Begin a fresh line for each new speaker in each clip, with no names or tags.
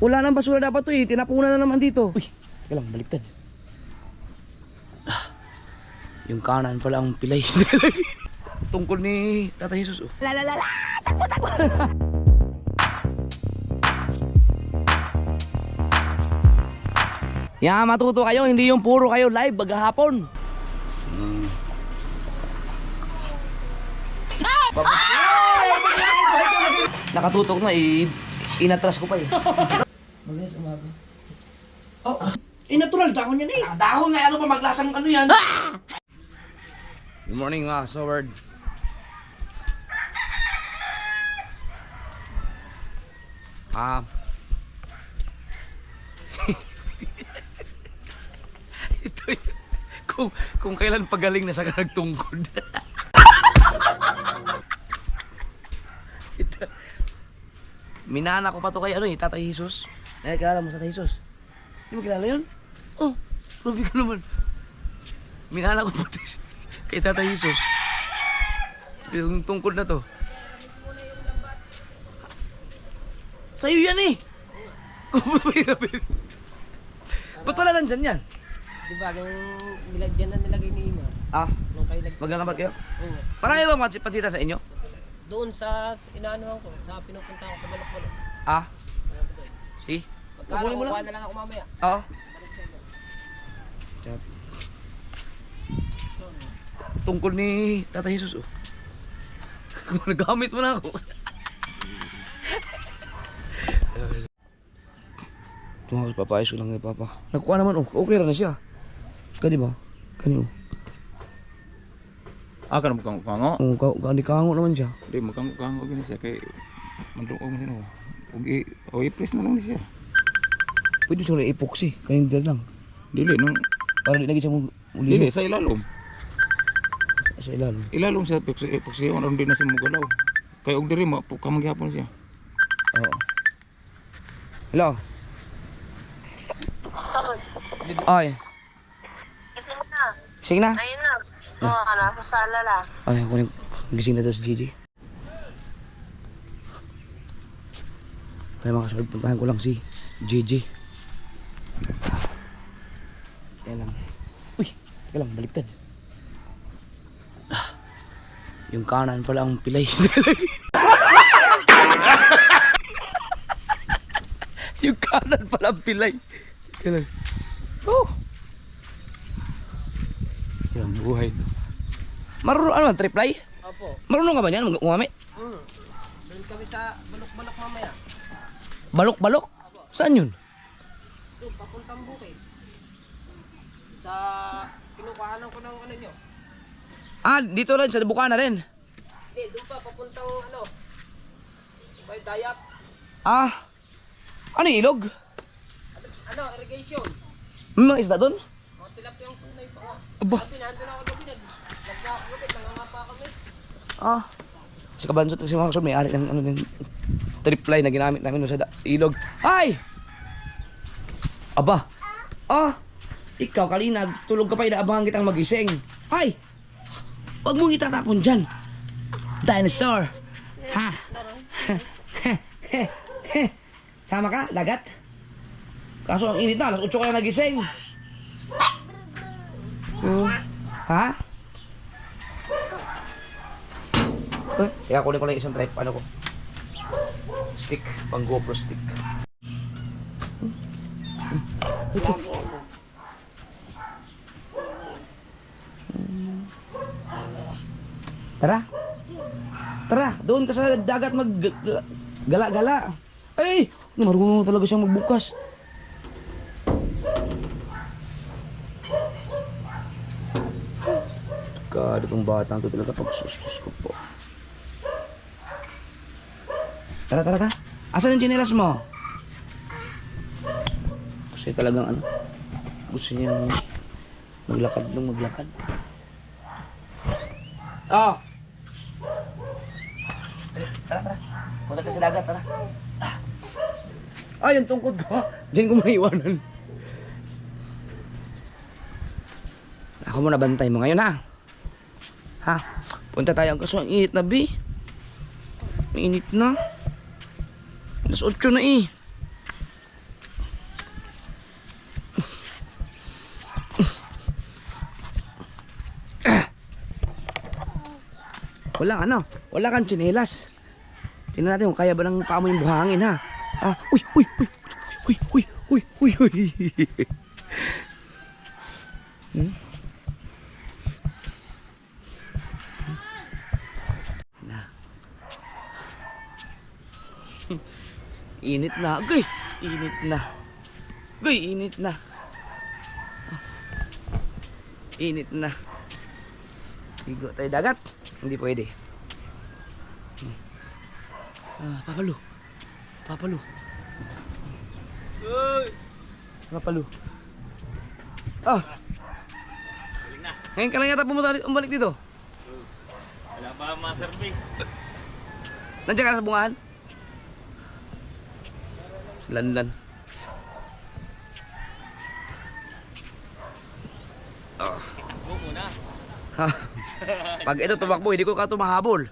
Wala nang basura dapat to eh. Tinapunan na naman dito. Uy, teka lang, baliktad. Yung kanan pala ang pilay. Tungkol ni Tata Jesus. Lalalala! Takbo, takbo! Yan, matuto kayo. Hindi yung puro kayo live maghahapon. Nakatutok na eh. Inatras ko pa eh. Maganda sa umaga. Oh,
natural dahon yan eh.
dahon nga. Ano pa maglasang ano yan? Good morning mga kasaward. Ito yun. Kung kailan pagaling na sa nagtungkod. Ito. Minana ko pa to kay ano eh, Tata Jesus. Kilala mo sa Tata Jesus? Hindi mo kilala yun? Oh, grabe ka naman. Minana ko pa to kay Tata Jesus. Yung tungkod na to. Sa'yo yan eh. Ba't pala nandyan yan?
Diba, nung dyan na nilagay ni Ima. Nung kayo
Maglalambad kayo?
Oo.
Parang kayo ba pansita sa inyo?
Doon sa inaanuhan ko, sa pinupunta ko sa Balok-Balok.
See?
Pagkala, kukuha na lang ako mamaya.
Oo.
Balik sa inyo.
Tungkol ni Tata Jesus oh. Kung nagamit mo na ako. Tumakas papayos ko lang kay Papa. Nakuha naman oh. Okay na siya. Kani ba? Kani oh.
Kan magkango.
Oh, kani kango naman siya.
Di magkango gini siya kay mandruog mo sino. O i-press na lang siya.
Pwede siya na epoxy. Kanyang dyan lang.
Dili nung
Para di lagi siya muli.
dili sa ilalom.
Sa ilalim.
Ilalom sa epoxy on din na siya mugalaw. Kay og diri mapukamagihapon siya.
Oo. Hello? Ay. Sige na.
Ayun na. Oo, napasala lang.
Ay, ako nang gising na to si Gigi. Kaya mga kasunod, puntahan ko lang si Gigi. Kaya lang. Uy, teka lang, baliktad. Yung kanan pala ang pilay. Yung kanan pala ang pilay. Kaya lang. Oh! Yan ang buhay. Marunong ano, triply?
Opo.
Marunong ka ba niyan? Umami?
Doon kami sa Balok-Balok mamaya.
Balok-balok? Saan yun?
Doon, papuntang bukid. Sa kinukuhanan ko ng ano nyo.
Dito rin, sa Bukana rin.
Hindi, doon pa, papuntang ano. May dayap.
Ano yung ilog?
Ano, irrigation.
May mga isda doon?
Mga tilapia yung tunay pa.
Aba.
Sabi, nandun ako gabi, nagkakagapit, nangangapa kami.
Si Kabansot kasi mga kasod, may ari ng ano din, triply na ginamit namin sa ilog. Ay! Aba! Ikaw kalinag, tulog ka pa, inaabangan kitang magising. Ay! Huwag mong itatapon dyan. Dinosaur! Ha? Sama ka, lagat? Kaso ang init na, alas 8 ka na nagising. Ha? Kaya kunin ko lang isang trip, ano ko? Stick, pang GoPro stick. Tara. Tara, doon ka sa dagat mag-gala-gala. Ay, marunong talaga siyang magbukas. God, itong batang to talaga pagsustos ko po. Tara, tara, tara. Asan yung tsinelas mo? Kasi talagang ano, gusto niya maglakad nung maglakad. Oh! Tara, tara. Punta ka sa dagat, tara. Yung tungkod ko. Diyan ko maiwanan. Ako muna bantay mo ngayon, ha? Ha? Punta tayo. Kaso ang init na, B. Mainit na. Alas 8 na, eh. Wala kang tsinelas. Tingnan natin kung kaya ba ng paa mo yung buhangin ha. Ah, uy. Hmm? Na. Init na. Goy, init na. Goy, init na. Init na. Ligo tayo dagat. Hindi pwede. Papalo. Ngayon ka lang yata pumunta umbalik dito.
Wala pa ma-service.
Nandiyan ka na sa bungahan? Lanlan.
Itakbo muna.
Ha. Pag ito tumakbo, hindi ko ka tumahabol.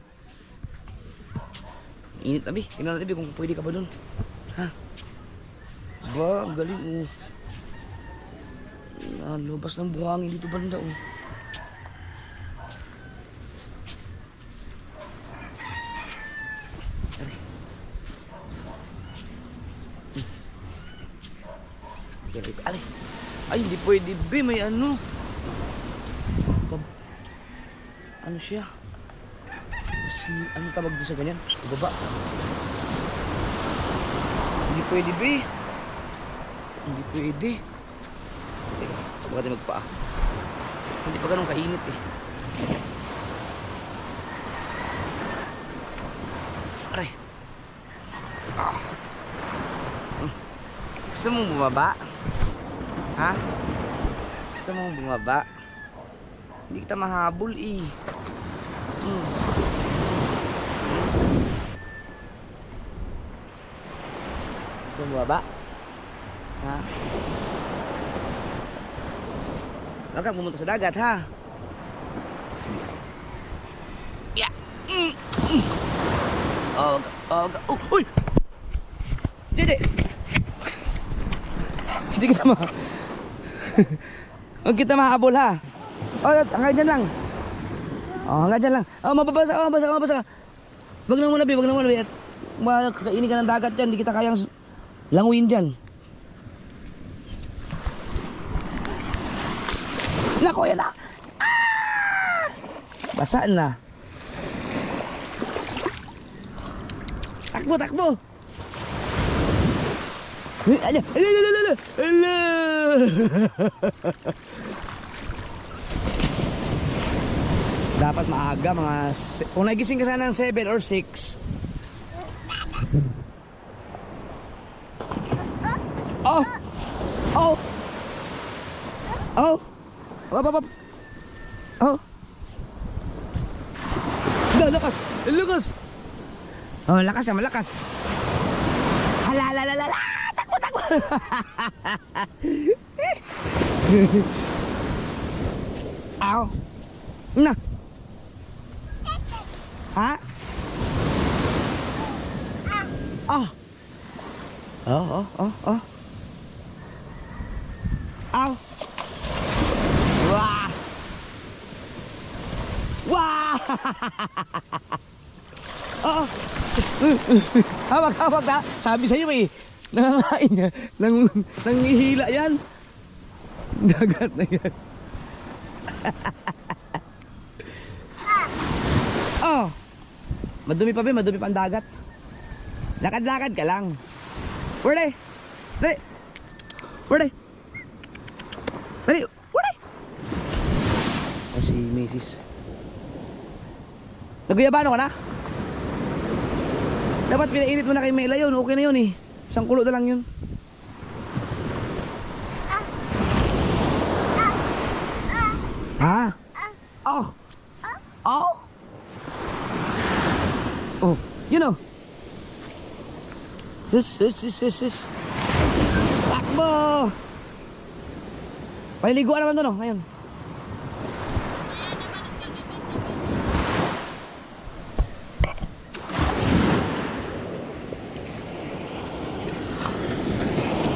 Init na, Bi. Tingnan natin, Bi, kung pwede ka ba dun. Ha? Ba, ang galing, oh. Lubas ng buhangin dito banda, oh. Alay. Ay, hindi pwede, Bi. May ano. Ano siya? Ano tawag din sa ganyan? Baba. Hindi pwede, Bi. Hindi pwede. Teka, subukan natin magpaa. Hindi pa ganun kainit eh. Aray. Gusto mong bumaba? Ha? Gusto mong bumaba? Hindi kita mahabol eh. Gusto mong bumaba? Ha? Huwag kang pumunta sa dagat ha? Yeah. Uy! Dede! Hindi kita huwag kita mahabol ha. Hanggang dyan lang. Hanggang dyan lang. Mababasa. Wag na muna, Bi. At kakainin ka ng dagat dyan. Hindi kita kayang languin dyan. Nako, yan na. Basa na. Takbo. Ala. Dapat maaga kung nagising ka sana ng 7 or 6. Oh. Lakas. Oh, malakas. Hala. Takbo. Ow. Na. Ha? Oh. Ow. Wah. Oh. Hawak na. Sabi sa'yo eh. Nangangain niya. Nangihila yan. Dagat na yan. Oh. Madumi pa ang dagat. Lakad-lakad ka lang. Dali. Oh, si Mrs. Naguyabano ka na? Dapat pinainit mo na kay Mela yun. Okay na yun eh. Isang kulo na lang yun. Ha? Oh, you know. Sis. Takbo! Paliguan naman doon, oh. Ngayon.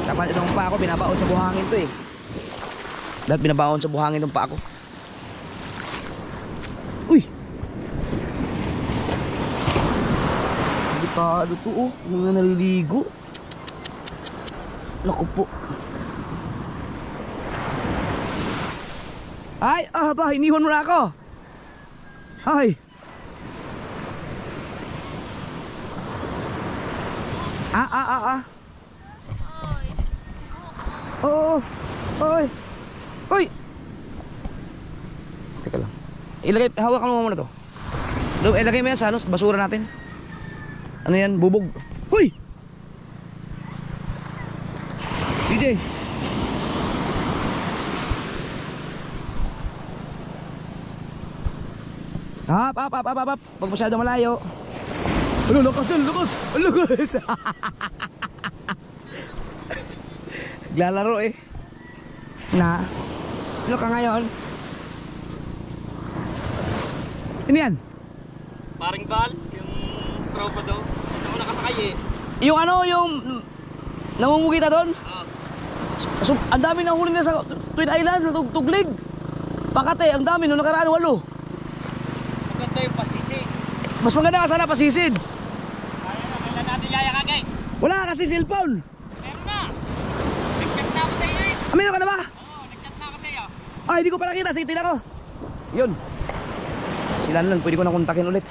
Dapat itong pa ako, binabaon sa buhangin to eh. Dapat binabaon sa buhangin itong pa ako. Uy! Delikado to oh. Mga naliligo. Naku po. Ay, ba, iniwan mo na ako. Ay. Oo. Oy. Oy. Teka lang. Hawakan mo muna to. Ilagay mo yan sa basura natin. Ano yan? Bubog. Uy! DJ. Hap. Pag masyado malayo. Ano, lakas yan, lakas. Lakas. Naglalaro eh. Na. Ano ka ngayon? Ano yan?
Paring bal, yung tropa daw. Ito mo nakasakay eh.
Yung ano, yung namumugita doon? So, ang dami na huli na sa Twin Island, sa Tuglig. Pakate, ang dami nung nakaraan, 8.
Maganda yung pasisig.
Mas maganda ka sana pasisid.
Kailan natin yayakagay?
Wala kasi cellphone.
Meron na. Nag-chat na ako sa iyo eh.
Meron ka na ba?
Oo, nag-chat na ako sa iyo.
Ay, hindi ko pa nakita. Sige, tingnan ko. Yun. Sila lang, pwede ko na kontakin ulit.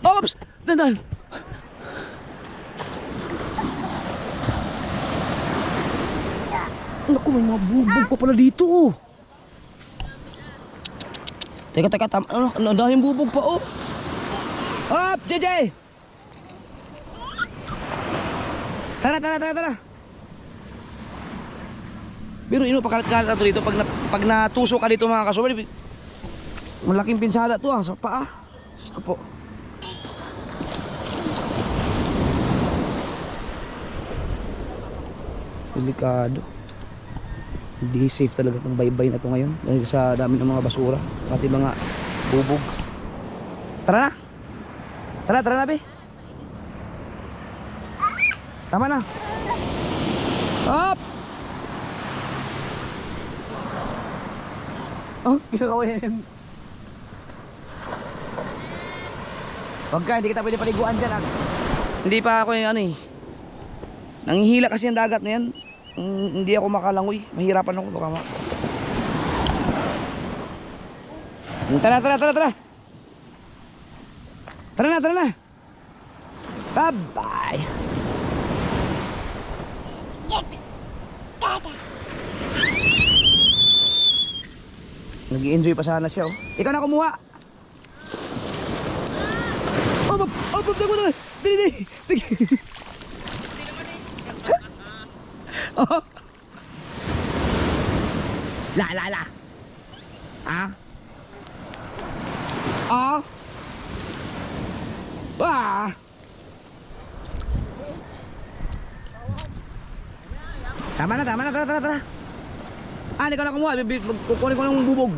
Oops! Dandan! Naku, may mga bubog pa pala dito oh. Teka, ano, ang daming bubog pa oh. Hop, JJ! Tara. Pero pakalat-kalat na to dito. Pag natusok ka dito mga kasubal, malaking pinsala to sa paa. Sapo. Delikado. Hindi safe talaga itong baybay na to ngayon dahil sa dami ng mga basura pati mga bubog. Tara na be. Tama na. Hop! Oh, ginagawin. Wag ka, hindi kita pwede paliguan dyan. Hindi pa ako yung ano eh. Nanghihila kasi ang dagat na yan. Hindi ako makalangoy. Mahirapan ako. Baka Tara. Tara na. Bye-bye. Nag-i-enjoy pa sana siya oh. Ikaw na kumuha. Dili. Sige. Oh. La. Ah. Oh. Ah. Tama na, tara. Hindi ko na kumuha, kukunin ko ng bubog.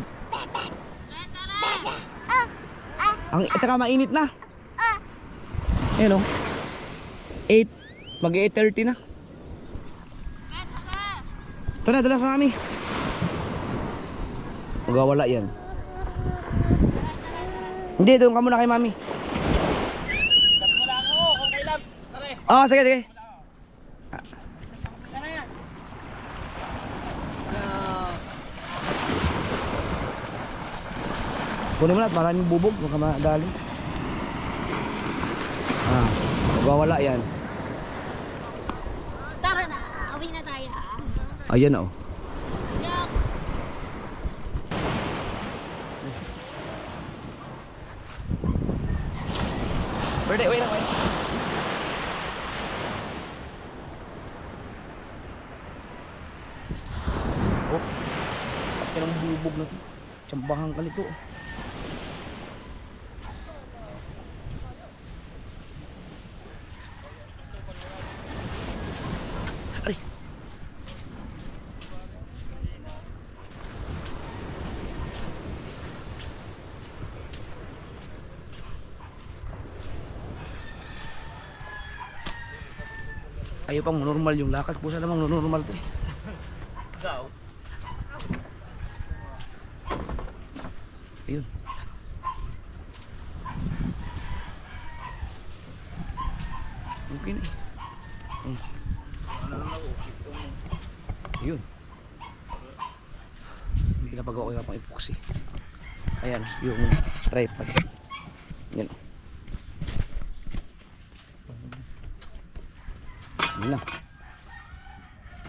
At saka mainit na. Ayun o. 8, mag-8:30 na. Tara sa mami. Magawala yan. Hindi, doon ka muna kay mami.
Chat mo lang ako kung kailan. Tara.
Oo, sige. Kunin mo na at maraming bubog, baka madali. Magwawala yan.
Tara na, uwi na tayo ha.
Ayan o. Wait lang. Oh, pati ng bubog na ito. Tsambahan ka nito. Ay. Ayaw pang normal yung lakad. Pusa namang normal to eh.
Daw.
Ayun. okay na eh. Yun. Pinapagawa ko yung pang epoxy. Ayan, yung tripod. Yan. Yun lang.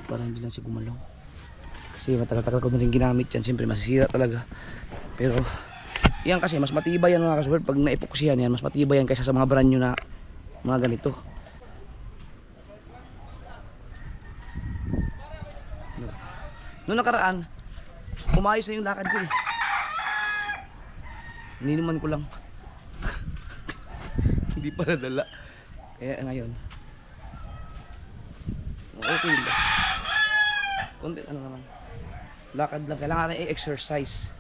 Para hindi lang siya gumalaw. Kasi matagal-tagal ko na rin ginamit yan. Siyempre masisira talaga. Pero yan kasi mas matibay yan mga kasuwerd. Pag na-epoxyan yan, mas matibay yan kaysa sa mga brand new na mga ganito. Noong nakaraan, umayos na yung lakad ko eh. Ninuman ko lang. Hindi pa nadala. Kaya ngayon, okay ba? Kunti ano naman. Lakad lang. Kailangan natin i-exercise.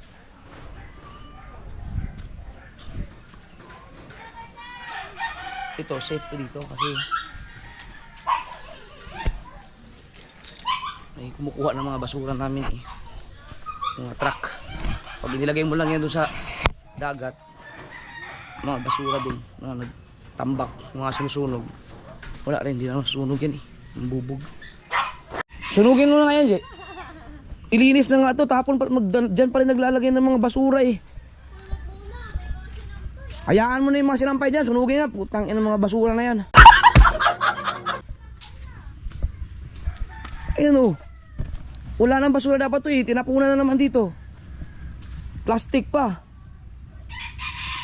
Ito, safe to dito kasi may kumukuha ng mga basura namin eh. Mga truck. Pag inilagay mo lang yan doon sa dagat, mga basura doon na nagtambak, mga sinusunog. Wala rin, hindi na sunog yan eh. Ang bubog. Sunugin mo na nga yan, Jay. Ilinis na nga ito, tapon pa, dyan pa rin naglalagay ng mga basura eh. Hayaan mo na yung mga sinampay dyan, sunugin na, putang ina mga basura na yan. Ayun o. Wala nang basura dapat to eh, tinapunan na naman dito. Plastic pa.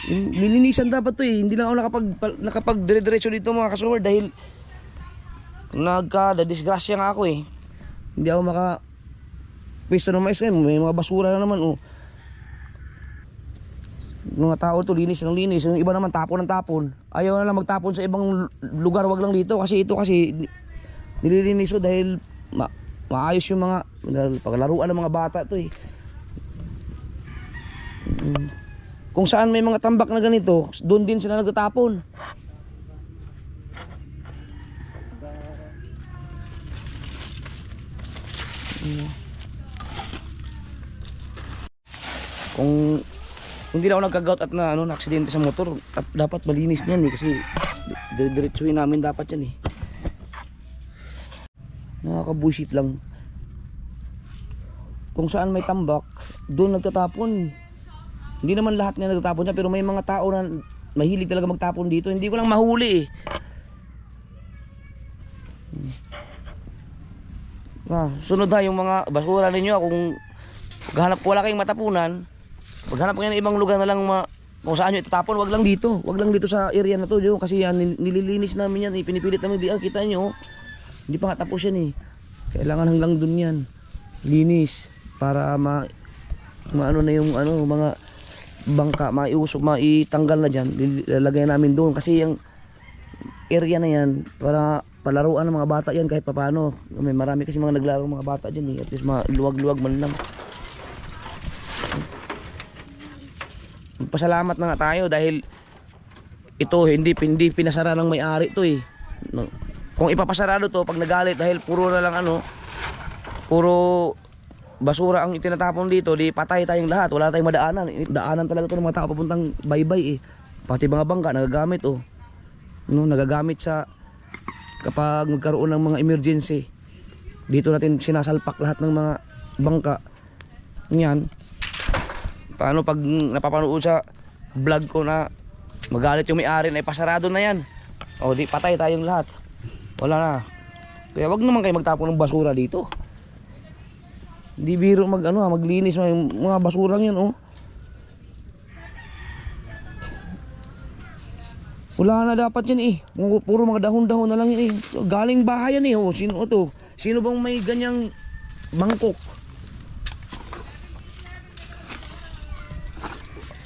Lilinisan dapat to eh, hindi lang ako nakapag-dire-diretso dito mga kasuwar dahil nagka-disgrasya nga ako eh. Hindi ako pwesto ng mais ngayon, may mga basura na naman oh. Mga tao to linis ng linis, yung iba naman tapon ng tapon. Ayaw na lang magtapon sa ibang lugar, wag lang dito kasi ito kasi nililinis ko dahil maayos yung mga paglaruan ng mga bata to eh. Kung saan may mga tambak na ganito, doon din sila nagtatapon. Kung hindi lang ako nagka-gout at na aksidente sa motor, dapat malinis niyan eh kasi diretsuhin namin dapat yan eh. Nakakabullshit lang. Kung saan may tambak, doon nagtatapon. Hindi naman lahat nga nagtatapon niya, pero may mga tao na mahilig talaga magtapon dito. Hindi ko lang mahuli eh. Sunod ha yung mga basura ninyo. Kung maghanap wala kayong matapunan, maghanap kayo ng ibang lugar na lang kung saan nyo itatapon. Wag lang dito. Wag lang dito sa area na to. Kasi yan, nililinis namin yan. Pinipilit namin. Kita nyo. Hindi pa nga tapos yan eh. Kailangan hanggang dun yan. Linis. Para maano na yung mga bangka, maiusok, maitanggal na dyan. Lalagay namin doon. Kasi yung area na yan, para palaruan ng mga bata yan kahit papano. May marami kasi mga naglaro mga bata dyan eh. At least maluwag-luwag man lang. Pasalamat na nga tayo dahil ito hindi pinasara ng may-ari to eh. Kung ipapasarado to pag nagalit dahil puro na lang puro basura ang itinatapon dito, di patay tayong lahat, wala tayong madaanan. Daanan talaga to ng mga tao papuntang baybay eh. Pati mga bangka nagagamit oh. Nagagamit sa kapag magkaroon ng mga emergency. Dito natin sinasalpak lahat ng mga bangka. Yan. Paano pag napapanood sa vlog ko na magalit yung may-ari na ipasarado na yan. O di patay tayong lahat. Wala na. Kaya wag naman kayo magtapon ng basura dito. Hindi biro maglinis mga basurang yan oh. Wala na dapat yan eh. Puro mga dahon-dahon na lang yan eh. Galing bahay yan eh oh. Sino to? Sino bang may ganyang mangkok?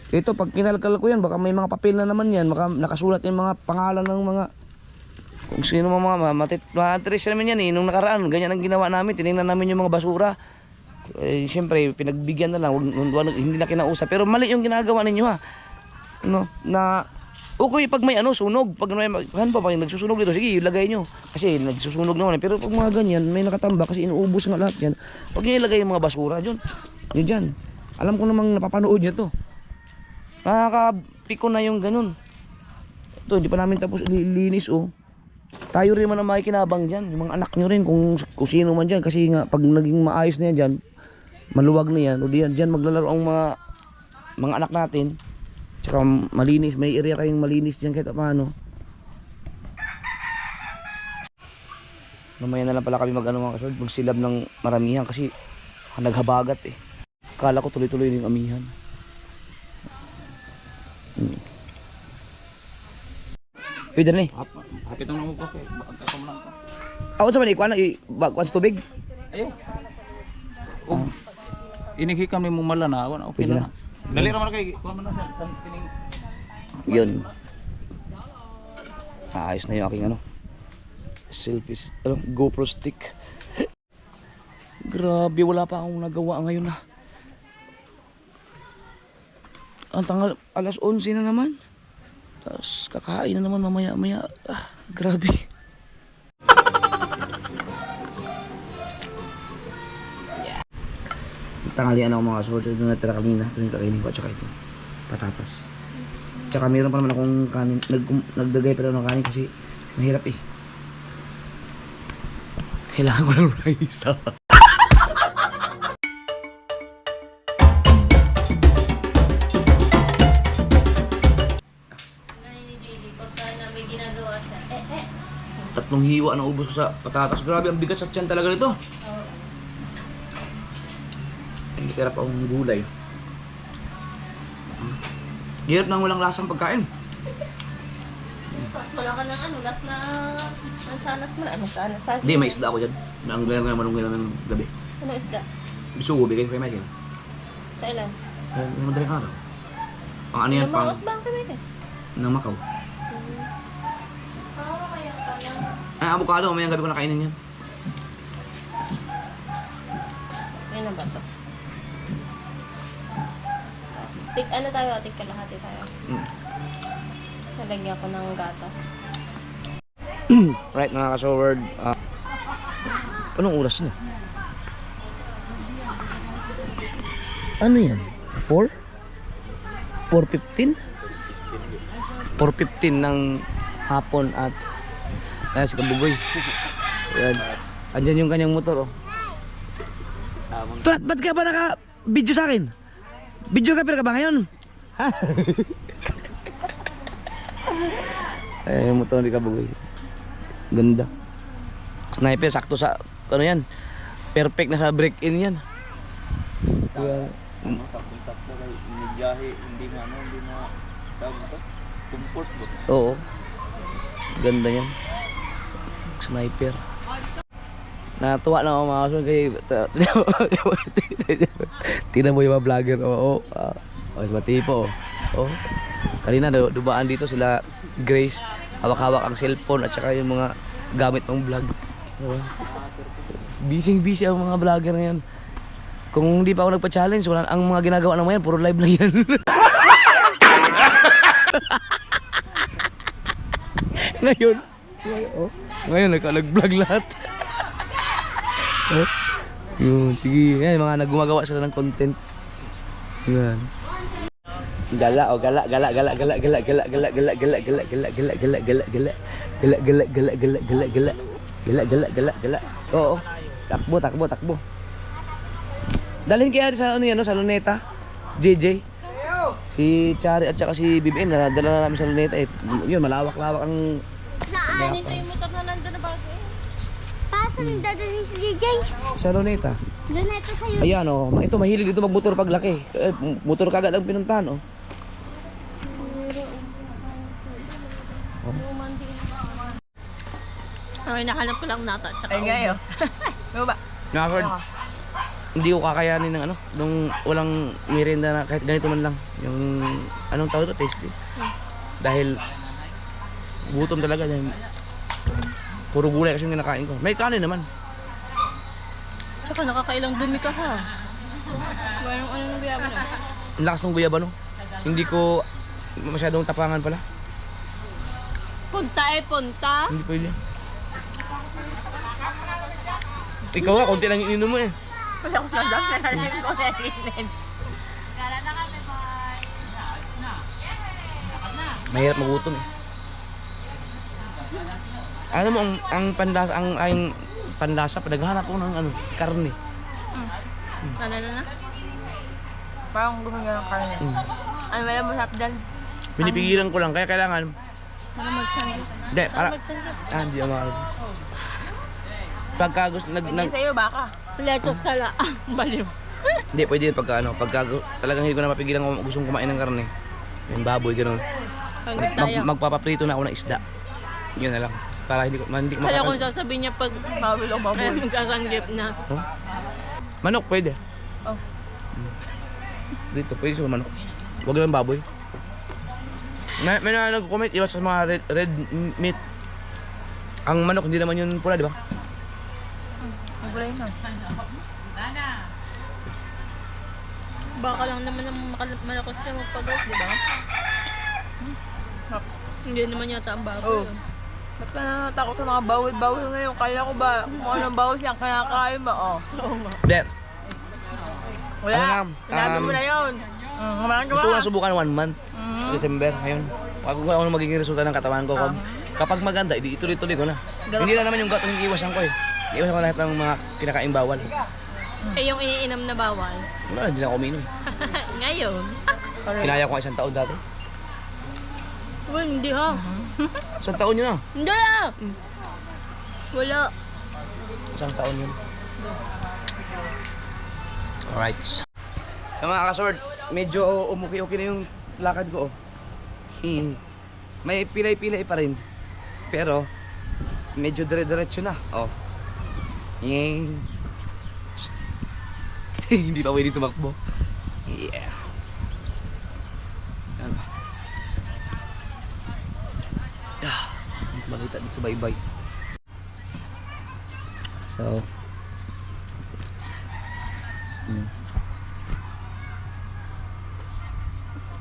Ito pag kinalkal ko yan, baka may mga papel na naman yan, baka nakasulat yung mga pangalan ng mga kung sino mga matrish namin yan eh. Nung nakaraan, ganyan ang ginawa namin, tinignan namin yung mga basura. Eh, siyempre, pinagbigyan na lang, hindi na kinausap. Pero mali yung ginagawa ninyo ha. Na okay pag may sunog, pag pag nagsusunog dito, sige, ilagay nyo. Kasi nagsusunog naman eh. Pero pag mga ganyan, may nakatambak kasi inuubos nga lahat yan. Pag nyo ilagay yung mga basura, yun dyan. Alam ko namang napapanood nyo to. Nakakapiko na yung ganun. Ito, hindi pa namin tapos linis oh. tayo rin man ang makikinabang dyan. Yung mga anak nyo rin, kung sino man dyan. Kasi nga, pag naging maayos na yan dyan, maluwag na yan, o diyan dyan maglalaro ang mga anak natin. Tsaka malinis, may area kayong malinis dyan kahit paano. Mamaya na lang pala kami mga kasunod, magsilab ng maramihan kasi naghabagat eh. Kala ko tuloy-tuloy yung amihan. Pwede na eh.
Hapit ang namo pa kay. Bakit ako man ako.
Ako sa man ikuan bagwan sa tubig.
Ayo. Oh. Inighi kami mo malanawan. Okay
Pwede
na. Dali ra man kay kuan man na sa kining.
Yun. Ayos na yung aking selfie, GoPro stick. Grabe, wala pa akong nagawa ngayon Ang tangal, alas 11 na naman. Tapos kakain na naman mamaya-maya. Grabe. Tanghalian ako mga kasunod. Doon natira kanina. Ito yung kakainin ko at saka ito. Patatas. Tsaka mayroon pa naman akong kanin. Nagdagay pa ng kanin kasi mahirap eh. Kailangan ko ng rice. Tatlong hiwa na ubos ko sa patatas. Grabe, ang bigat sa tiyan talaga nito. Hindi tira pa akong gulay. Hirap nang walang lasang pagkain.
Wala ka ng last na mansanas mo na. Mansanas sa
Hindi, may isda ako dyan. Ang gaya ko naman ng gabi.
Ano isda?
Bisugo, bigay ko kay Michael.
Kailan?
Yung madaling araw. Ang ano yan, pang
Namaot ba ang kami?
ng Macau. Ay, avocado, mamayang gabi ko nakainin yan.
Yan na ba ito? Ano tayo? Atik kalahati tayo. Nalagyan ko ng gatas.
Right mga kasoward. Anong oras na? Ano yan? 4? 4:15? 4:15 ng hapon at si Kabugoy. Ayan. Andyan yung kanyang motor Tulat, ba't ka ba naka-video sa akin? Videographer ka ba ngayon? Ha? Ay, yung motor ni Kabugoy. Ganda. Sniper, sakto sa, ano yan? Perfect na sa break-in yan.
Sakto kay mediyahe hindi na tawag ito. Comfort ba?
Oo. Ganda yan. Sniper. Natuwa lang ako mga kasunod kay tingnan mo yung mga vlogger. Oo. Matipo. Oh. Kanina dubaan dito sila Grace. Hawak-hawak ang cellphone at saka yung mga gamit ng vlog. Busy ang mga vlogger ngayon. Kung hindi pa ako nagpa-challenge, wala ang mga ginagawa naman yan, puro live lang yan. Ngayon nag-vlog lahat. Yun, sige. Yan, mga nagumagawa sila ng content. Yan. Gala. Oo. Takbo. Dalhin kaya sa sa Luneta. Si JJ. Si Chari at saka si BBN dala na namin sa Luneta eh. Yun, malawak-lawak ang
Saan? Ito yung motor na nandun na bago Pasan dadalhin si DJ?
sa Luneta.
Luneta sa'yo.
Ayan ito mahilig dito magmotor pag laki. Motor kagad ang pinuntahan
Ay, nakalap ko lang nata. Tsaka
Ay, ngayon. Ano ba?
Nakakord. Hindi ko kakayanin ng nung walang merienda na kahit ganito man lang. Yung anong tawag ito? Tasty. Dahil gutom talaga dahil puro gulay kasi yung kinakain ko. May kanin naman.
Tsaka nakakailang dumi ka ha. Anong ng biyaba na?
Ang lakas ng guyaba Hindi ko masyadong tapangan pala.
Punta.
Hindi pwede. Ikaw nga, konti lang ininom mo eh.
Wala ko lang daw. Nalalim ko na rin.
Mahirap magutom eh. Alam mo, ang pandasa, ang pandasa, naghahanap ko ng ano, karne.
Na. Parang gusto niya ng karne. Ay, wala mo sarap dyan.
Pinipigilan ko lang, kaya kailangan.
Para magsanggip.
Hindi,
Para
para.
magsanggip.
Hindi ako makakal. Pagka gusto,
Hindi sa'yo, baka. Letos kala. Baliw.
Hindi, pwede yun pagka ano, pagka talagang hindi ko na mapigilan kung gustong kumain ng karne. Yung baboy, gano'n.
Hanggang tayo.
Magpapaprito na ako ng isda. Yun na lang. Para hindi ko
Kaya kung sasabihin niya pag bawal o baboy, magsasanggip na.
Huh? Manok, pwede.
Oh.
Dito, pwede sa manok. Huwag lang baboy. May na nag-comment, iwas sa mga red meat. Ang manok, hindi naman yun pula, di ba?
Magbulay na. Baka lang naman ang malakas ka magpag-out, di ba? Hindi naman yata ang baboy.
Oh. Ba't ka natatakot sa mga bawal-bawal ngayon? Kala ko ba kung anong bawal siyang kinakain ba? Oh.
Oo nga.
Hindi.
Wala.
Ano lang,
Sinabi mo na yun.
Gusto ko lang subukan 1 month. Sa December, ngayon. Kung ano magiging resulta ng katawan ko. Kapag maganda, ituloy-tuloy ko na. Hindi lang naman yung gatong iiwasan ko eh. Iiwasan ko lahat ng mga kinakain bawal.
Eh, yung iniinam na bawal.
Wala, hindi na ako uminom.
Ngayon.
Kinaya ko nga 1 taon dati.
Well, hindi ha.
1 taon yun ah.
Hindi ah. Wala.
1 taon yun. Alright. So mga kasword, medyo umuki-uki na yung lakad ko oh. May pilay-pilay pa rin. Pero medyo dire-diretso na. Oh. Hindi pa pwede tumakbo. Yeah. Ano? Makita dito sa baybay. So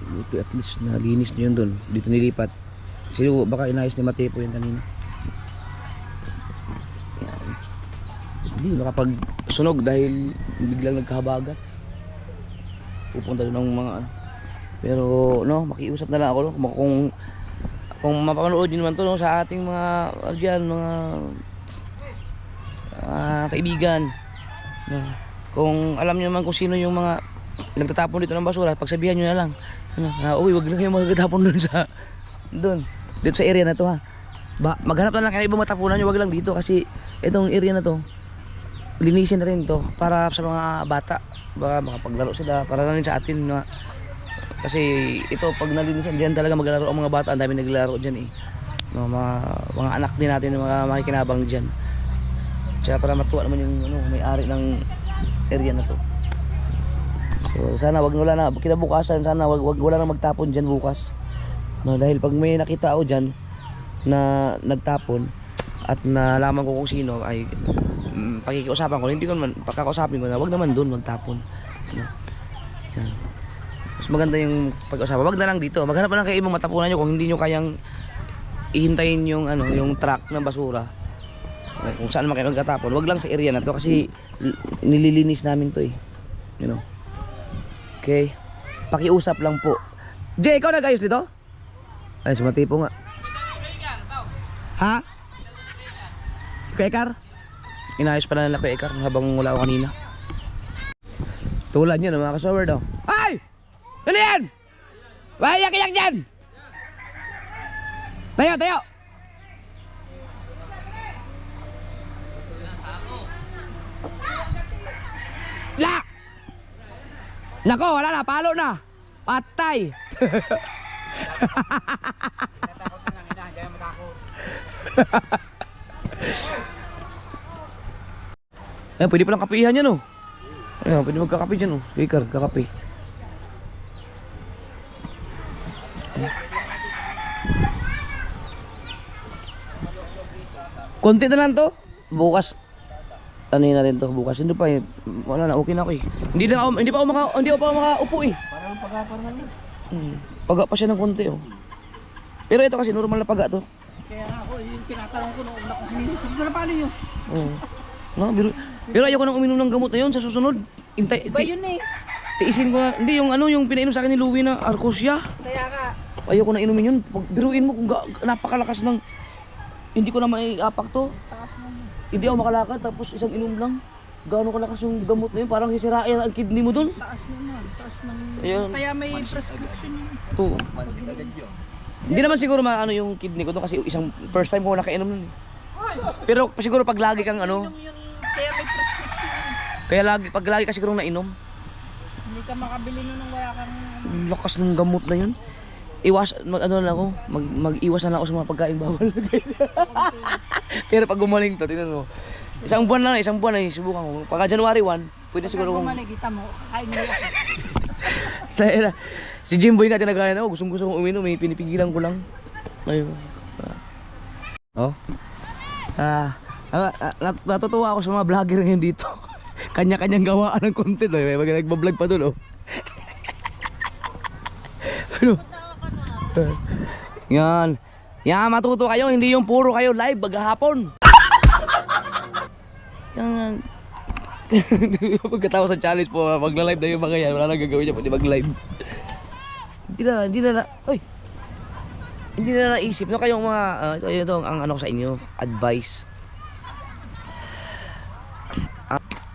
buti at least nalinis na yun doon. Dito nilipat. Kasi baka inayos ni Matepo yun kanina. Yan. Hindi nakapag sunog dahil biglang nagkahabagat. Pupunta doon ng mga ano. Pero no, makiusap na lang ako no? Kung mapapanood nyo naman to no, sa ating mga dyan, mga kaibigan no? Kung alam nyo naman kung sino yung mga nagtatapon dito ng basura, pagsabihan nyo na lang ano, uy, wag lang kayo magtatapon doon dito sa area na to ha. Maghanap na lang kayo ibang matapunan nyo, wag lang dito kasi itong area na to linisin na rin to para sa mga bata, baka makapaglaro sila para na rin sa atin no? Kasi ito pag nalinisan dyan talaga maglalaro ang mga bata, ang dami naglalaro dyan eh no, mga anak din natin, mga makikinabang dyan. Kaya para matuwa naman yung ano, may-ari ng area na to. So sana wag wala na kinabukasan, sana wag wala nang magtapon diyan bukas. No, dahil pag may nakita ako diyan na nagtapon at nalaman ko kung sino ay pakikiusapan ko, hindi ko naman pagkakausapin ko na wag naman doon magtapon. No. Yan. Mas maganda yung pag-usapan. Wag na lang dito. Maghanap na lang kayo ibang matapunan niyo kung hindi niyo kayang ihintayin yung ano, yung truck ng basura. Kung saan man kayo magtatapon, wag lang sa area na to kasi nililinis namin to eh. You know. Okay. Pakiusap lang po. Jay, ikaw nag-ayos dito? Ay, sumatipo nga. Ha? Kuya Ekar? Inayos pala nila Kuya Ekar habang wala ako kanina. Tulad nyo na mga kasower daw. Ay! Ano yan? Wayak-iyak dyan! Tayo, tayo! La! Nako, wala na, palo na. Patay. Ayan, pwede palang kapihan yan oh. Ayan, pwede magkakape dyan oh. Ikar, kakape. Konti na lang to. Bukas ano natin to bukas. Hindi pa eh. Wala na, okay na ako eh. Hindi pa ako makaupo eh.
Parang pagkaparang yun.
Paga pa siya ng konti oh. Pero ito kasi normal na paga to.
Kaya ako, yung tinatanong ko nung hinihintog na paano yun?
Oo. No, pero ayoko nang uminom ng gamot na yun sa susunod.
Iba yun eh.
Tiisin ko na. Hindi yung ano yung pinainom sa akin ni Louie na Arcosia.
Kaya ka.
Ayoko na inumin yun. Biruin mo kung napakalakas ng hindi ko na maiapak to. Hindi ako makalakad tapos isang inom lang. Gaano kalakas yung gamot na yun, parang sisirain ang kidney mo dun.
Taas naman, taas ng...
Ayun.
Kaya may prescription yun.
Oo. Hindi naman siguro maano yung kidney ko to kasi isang first time ko nakainom nun. Pero siguro pag lagi kang ano,
Yun, kaya may prescription yun.
kaya pag lagi ka siguro nainom,
Hindi ka makabili nun ng wala kang...
lakas ng gamot na yun. Ano na ako, mag-iwas na ako sa mga pagkain bawal. Pero pag gumaling to, tingnan mo. Isang buwan na, subukan ko. Pagka January 1, pwede siguro kung...
Pagka kita mo, kain mo yan.
Dahil si Jimboy nga tinagayan ako, gustong kong uminom, may pinipigilan ko lang. Ayun. Oh. Natutuwa ako sa mga vlogger ngayon dito. Kanya-kanyang gawaan ng content. May nagbablog pa dun, oh. Ano? Yan. Yan, matuto kayo. Hindi yung puro kayo live maghapon. Yan. Pagkatapos sa challenge po, magla-live na yung mga yan. Wala nang gagawin niya pwede mag-live. Hindi na naisip. No, kayong mga, ito ang ano ko sa inyo, advice.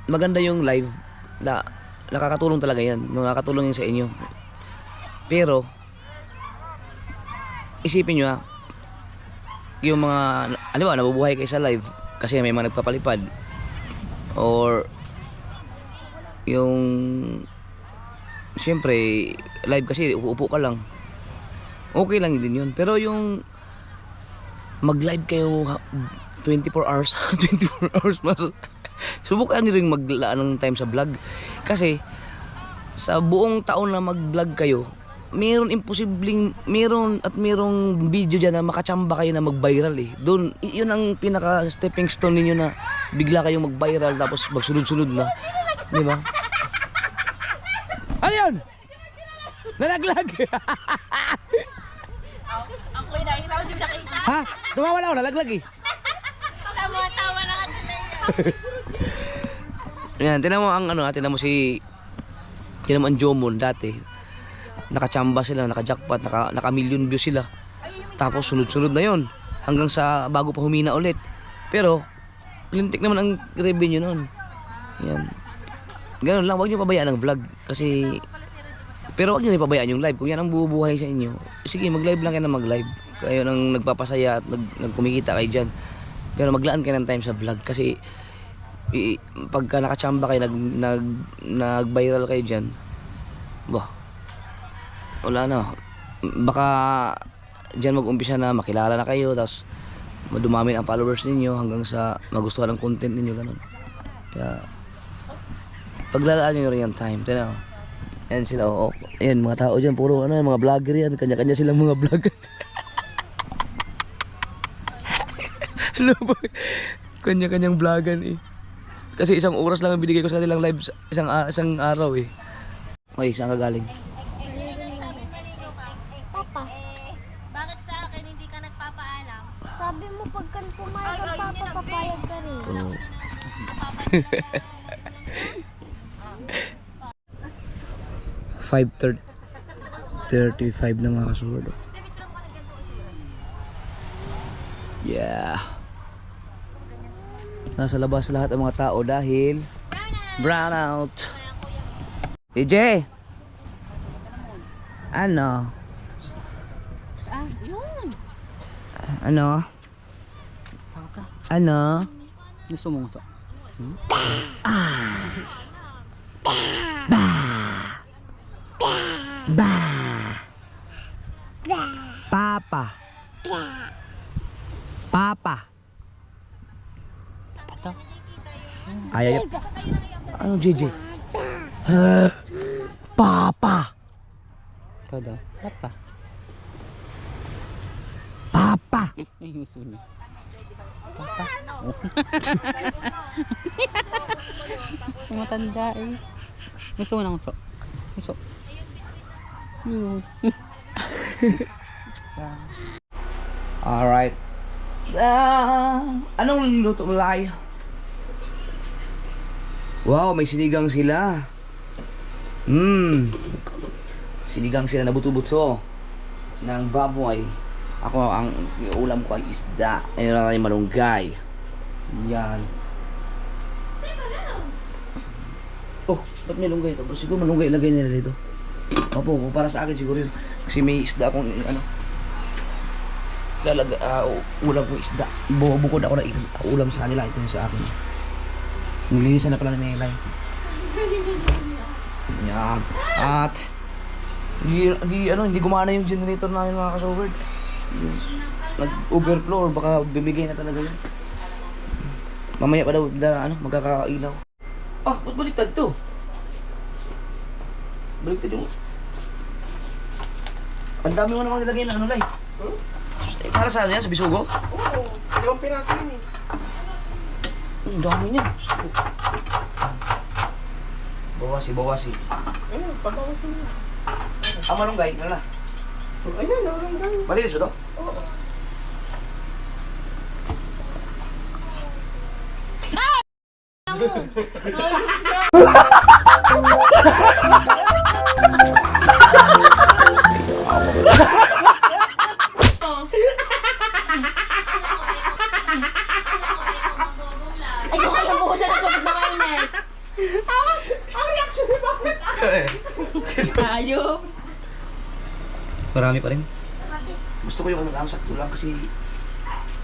Maganda yung live. Nakakatulong talaga yan. Nakakatulong yan sa inyo. Pero, isipin nyo yung mga, ano ba, nabubuhay kayo sa live kasi may mga nagpapalipad. Or, yung, siyempre, live kasi, upo ka lang. Okay lang din yun. Pero yung, mag-live kayo 24 hours, 24 hours mas, subukan nyo rin maglaan ng time sa vlog. Kasi, sa buong taon na mag-vlog kayo, merong video dyan na makachamba kayo na mag-viral eh. Doon, yun ang pinaka stepping stone ninyo na bigla kayong mag-viral tapos magsunod-sunod na. Di ba? Ano yun? Nalaglag!
Ang kuya na, ikaw din nakita.
Ha? Tumawala ako, nalaglag eh.
Tawa na ka din
Yan, tinan mo ang ano, tinan mo ang Jomon dati. Nakachamba sila, naka-jackpot, naka-million views sila. Tapos sunod-sunod na yon hanggang sa bago pa humina ulit. Pero lintik naman ang revenue noon. Yan. Ganun lang, wag niyo pabayaan ang vlog kasi pero wag niyo pabayaan yung live. Kung yan ang bubuhay sa inyo, sige, mag-live lang kayo na mag-live. Kayo nang nagpapasaya at nagkumikita kayo diyan. Pero maglaan kayo ng time sa vlog kasi pagka nakachamba kayo, nag-viral kayo diyan. Bah, wala na, baka dyan mag-umpisa na makilala na kayo, tapos madumami ang followers ninyo hanggang sa magustuhan ang content ninyo, ganun. Kaya paglalaan nyo rin yung time. Tignan, ayan sila, ayan mga tao dyan, puro ano, mga vlogger yan, kanya-kanya silang mga vlogger. Ano ba, kanya-kanyang vlogan eh. Kasi isang oras lang ang binigay ko sa kanilang live, isang araw eh. Okay, saan ka galing?
Papa,
Bakit sa akin hindi ka nagpapaalam?
sabi mo pagkan pumayag ka, Papa, papayag ka rin.
5:35 na mga kasurdo. Yeah. Nasa labas lahat ang mga tao dahil brown out. DJ. Ano?
Yun.
Ano? Ano?
Gusto mo gusto?
Ba. Papa. Papa. Ayaw. Ano, JJ? Papa.
Ikaw daw. Papa.
Papa.
Ay, gusto niya.
Papa.
Matanda eh. Gusto mo ng uso? Uso.
Alright. Anong luto mo, Lai? Wow, may sinigang sila. Sinigang sila na buto-buto ng baboy. Ako, ang ulam ko ay isda. Ayun na yung malunggay. Yan. Oh, ba't may lunggay ito? Siguro malunggay ilagay nila dito. Opo, para sa akin siguro yun. Kasi may isda akong ano. Ulam ko isda. Bukod ako na ulam sa kanila. Ito yung sa akin. Nilinisan na pala ni Melay. Yan. At hindi gumana yung generator namin mga kasobert. Nag-overflow or baka bibigay na talaga yun. Mamaya pa daw magkakailaw. Ah, ba't baliktad to? Baliktad yung... Ang dami mo namang nilagay na ano, Lai? Eh, para sa ano yan? Sa bisugo?
Oo, 5 piraso yun eh.
Ang dami niya. Bawasi.
Ayun, pabawas mo na.
Ang malunggay, ano na?
Ayun, nawalang lang.
Malinis ba to?
Oo.
Ay, kung kayo buko dyan ang tubig na mainit.
Ang reaction ni bakit?
Ayop.
Marami pa rin. Gusto ko yung ano lang, sakto lang kasi...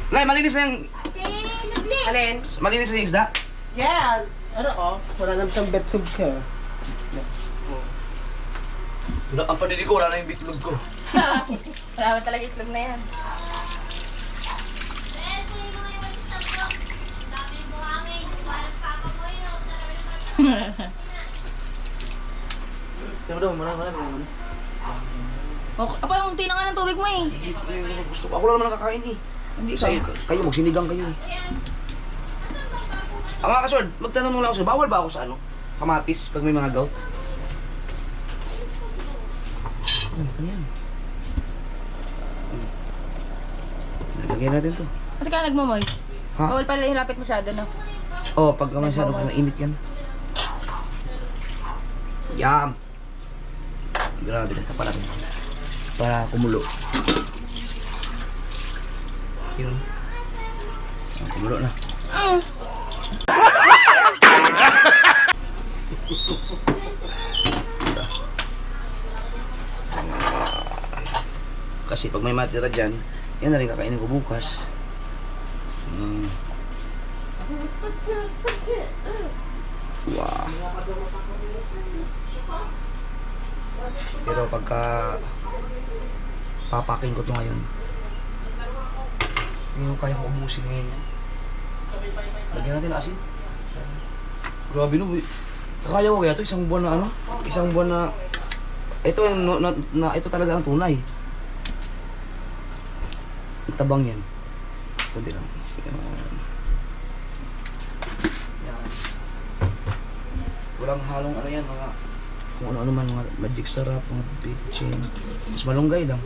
Lai, malinis na yung...
Alin?
Malinis na yung isda?
Yes! Ano oh? Wala naman siyang betsub ka.
Ang panili ko, wala na yung bitlog ko.
Marami talaga itlog na yan.
Tignan mo daw, marami.
Apa yung unti na nga ng tubig mo eh.
Gusto ko. Ako lang naman nakakain eh. Hindi kayo, magsinigang kayo eh. Ang mga kasword, magtanong lang ako sa bawal ba ako sa ano? Kamatis, pag may mga gout? Ano yan? Lagyan natin to.
Kasi ka nagmamoist.
Ha?
Bawal pala yung lapit masyado na.
Oo, pag masyado pa mainit yan. Yum! Grabe, nagtapa natin. Para kumulo. Yun. Kumulo na. Kasi pag may matira dyan, yan na rin kakainin ko bukas. Wow. Pero pagka papakin ko to ngayon, hindi ko kaya ubusin ngayon. Lagyan natin asin. Grabe no, kaya ko kaya ito isang buwan na ano? Isang buwan na ito yung ito talaga ang tunay. Tabang yan. Pwede lang. Yan. Walang halong ano yan, mga kung ano-ano man, mga magic sarap, mga pitchin. Mas malunggay lang.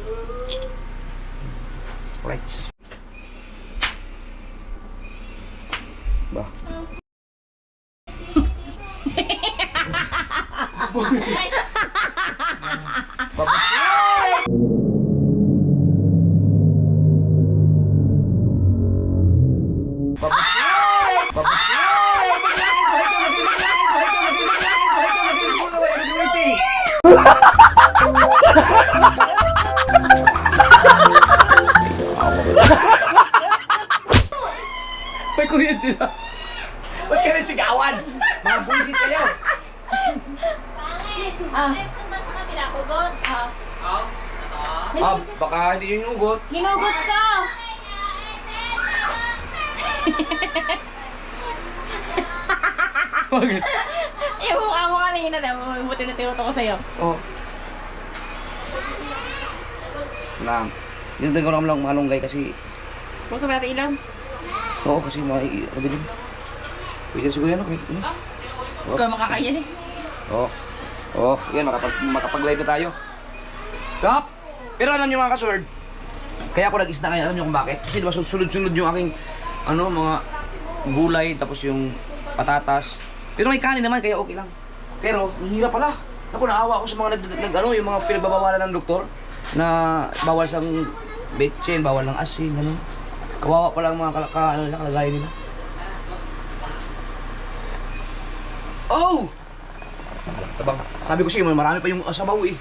Right. Ba? May kuryente na. Ba't ka nasigawan? Mga bullshit kayo.
Kung ba sa kabila, hugot?
Baka hindi yun yung ugot.
Hinugot ka!
Bakit?
Yung mukha mo kanina na, buti na tinuto ko sa'yo.
Oh. Na. Dinagdagan ko lang malunggay kasi...
Gusto ba natin ilam?
Oo, kasi madilim. Pwede siguro yan, okay.
Huwag ka makakain eh.
Oh, yan, makapag-live na tayo. Stop! Pero alam nyo mga kasword, kaya ako nag-isda ngayon, alam nyo kung bakit? Kasi diba sunod-sunod yung aking, mga gulay, tapos yung patatas. Pero may kanin naman, kaya okay lang. Pero, mahirap pala. Ako, naawa ako sa mga yung mga pinagbabawalan ng doktor na bawal sang betchin, bawal ng asin, ganun. Kawawa pa lang mga ano nila, kalagayan nila. Oh! Tabang, sabi ko siya, marami pa yung sabaw eh.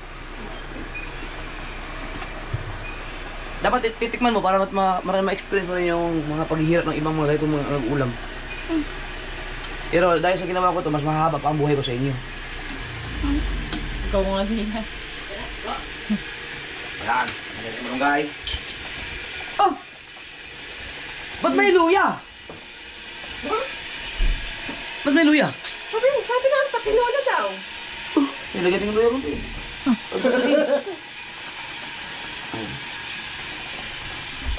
Dapat titikman mo para marami ma-experience mo rin yung mga paghihirap ng ibang mga ganitong mga ulam. Pero dahil sa ginawa ko to, mas mahaba pa ang buhay ko sa inyo.
Ikaw nga sila.
Ayan, nalagay mo nung guy. Oh! Ba't may luya? Ba't may luya?
Sabi na, patinola daw.
Nilagay din yung luya ko eh.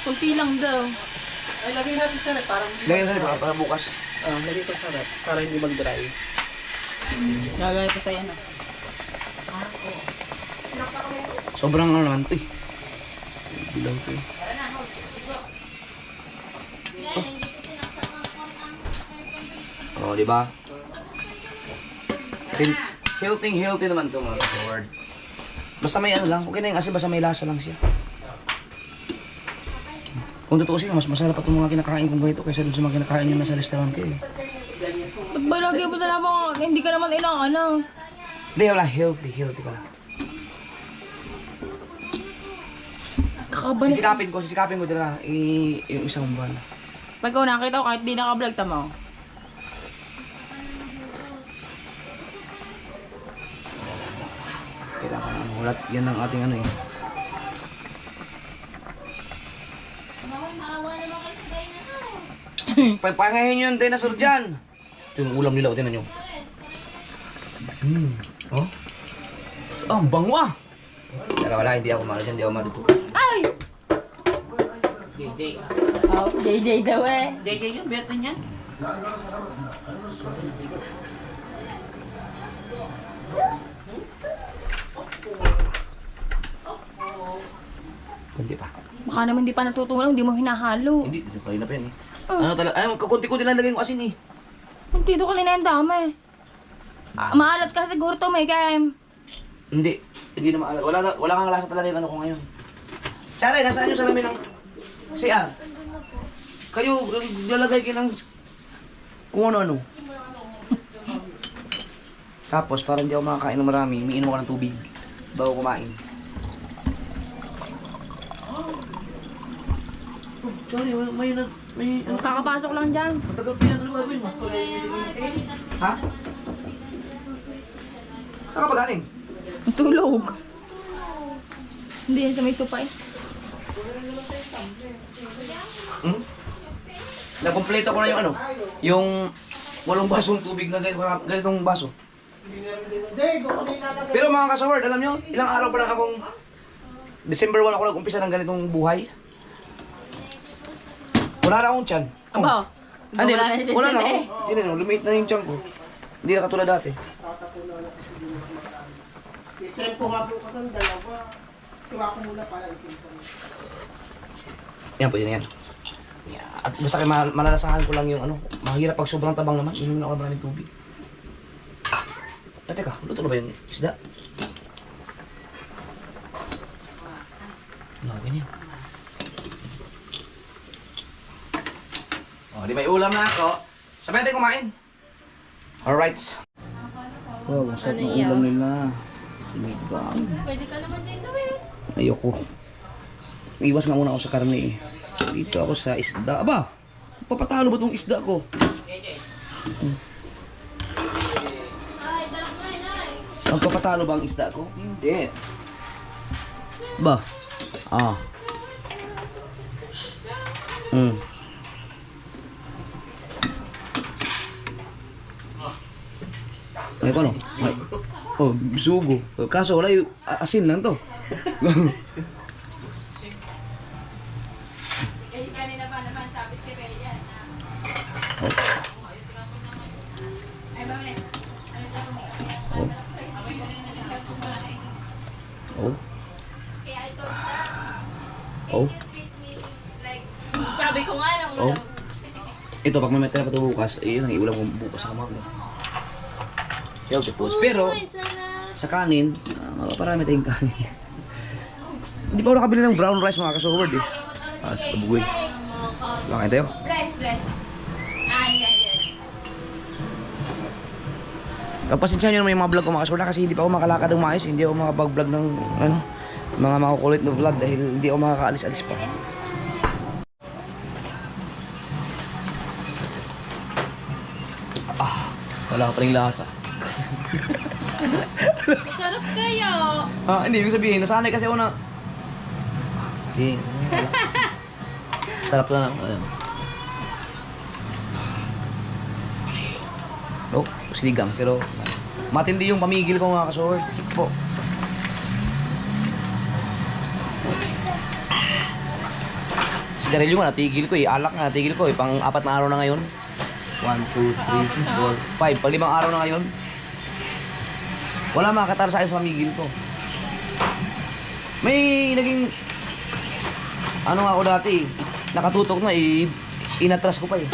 Kunti lang daw.
Ay, lagay natin sa rep, parang...
Lagay mo sa para bukas.
lagay ko sa rep, para hindi mag-dry.
Gagawin ko sa'yo na.
Sobrang ano naman ito eh. Bilaw ito eh. Oh, di ba? Healthy naman ito mga Lord. Basta may ano lang, okay na yung asin, basta may lasa lang siya. Kung tutuusin, mas masarap pa itong mga kinakain kong ganito kaysa dun sa mga kinakain nyo na sa restaurant kayo.
Ba't ba lagi mo na naman, hindi ka naman inaano?
Hindi, wala, healthy pala.
Kakabalik.
Sisikapin ko talaga yung isang buwan.
Pag ikaw nakita ko, kahit di naka-vlog, tama ko.
Kailangan ano, ulat yan ang ating ano eh. Papangahin nyo yung dinosaur dyan. Ito yung ulam nila, o tinan nyo. Oh? Ang bango ah! Pero wala, hindi ako mahal dyan, hindi ako matutuwa.
Ay! Oh, JJ daw eh.
JJ yun, beto niya.
Kunti pa.
Baka naman di pa natutulong, di mo hinahalo.
Hindi, kanina pa yan eh. Ano talaga, ay, kakunti-kunti lang lagay yung asin eh.
Kung dito ka na yung dami. Maalat ka siguro to, may kaim.
Hindi na maalat. Wala kang lasa talaga yung ano ko ngayon. Saray, nasaan yung salamin ng CR? Kayo, lalagay kayo ng kung ano-ano. Tapos, para hindi ako makakain ng marami, umiinom ako ng tubig bago kumain. Sorry, may
Kakapasok lang dyan.
matagal pa yan. Ano gagawin mo? Ha? Saan ka ba galing?
Tulog. Hindi yan sa may sopa eh.
Nakompleto ko na yung ano, yung 8 basong tubig na ganitong baso. Pero mga kasaward, alam nyo, ilang araw pa lang akong December 1 ako nag-umpisa ng ganitong buhay. Wala na akong tiyan.
Aba,
Hindi,
wala na siya
wala na
dyan
ako.
eh.
Hindi na, lumiit na yung tiyan ko. Hindi na katulad dati.
Trip ko nga po kasi ang dalawa. Siwa ko muna para isinsan.
Yan, pwede na yan. At basta kayo malalasahan ko lang yung ano, mahirap pag sobrang tabang naman, inom na ako maraming tubig. Teka, luto na ba yung isda? No, ganyan. Oh, di may ulam na ako. Sabay natin kumain. Alright. Wow, masarap ng ulam nila. Sinigang.
Pwede ka naman din gawin.
Ayoko. Iwas nga muna ako sa karne eh. Dito ako sa isda. Aba! Papatalo ba itong isda ko? Magpapatalo ba ang isda ko? Hindi. Ba? Ah. May ko no? May. Oh, sugo. Kaso wala yung asin lang to.
Kanina pa naman sabi si Rhea na... Ay, ba mo
Oh. Oh.
Sabi ko nga nung
Oh. Ito, pag may tira pa ito bukas, yun ang iulam ko bukas sa kamag. Healthy foods. Pero, sa kanin, mapaparami tayong kanin. Hindi pa ako nakabili ng brown rice mga kasoward eh. Sa kabugoy. Lakain tayo.
Bless. Yan.
Pagpasensya nyo naman yung mga vlog ko mga kasoward kasi hindi pa ako makalakad ng maayos. Hindi ako makapag-vlog ng ano, mga makukulit na vlog dahil hindi ako makakaalis-alis pa. Wala ka pa rin lasa.
Sarap kayo.
Hindi, ibig sabihin, nasanay kasi ako na... Hindi, wala. Sarap na lang. Oh, sinigang, pero... Matindi yung pamigil ko mga kasor. Po. Sigarilyo nga, natigil ko eh. Alak nga, natigil ko eh. Pang 4 na araw na ngayon. 1, 2, 3, 4, 5. Pang 5 araw na ngayon. Wala makakatar sa akin sa pamigil ko. May naging... Ano nga ako dati, nakatutok na eh. Inatras ko pa eh.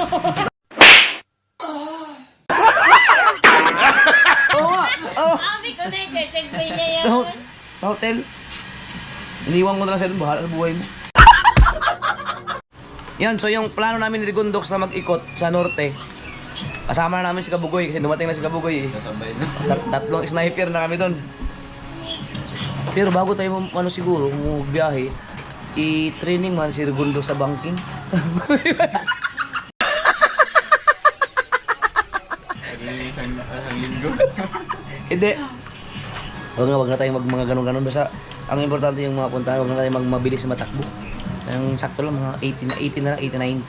Oo nga! Oo!
Sabi ko na yung segway niya yun.
Sa hotel. Iniwan ko na lang sa bahala sa buhay mo. Yan, so yung plano namin ni Rigondok sa mag-ikot sa norte. Kasama na namin si Kabugoy kasi dumating na si Kabugoy eh.
Kasabay na.
Tatlong sniper na kami doon. Pero bago tayo ano siguro biyahe, i-training man si Rigondok sa banking.
Isang linggo.
Hindi. Wag na tayong mga ganun-ganun. Basta ang importante yung mga puntahan, wag na tayong mabilis na matakbo. Ang sakto lang, mga 80 na, 90.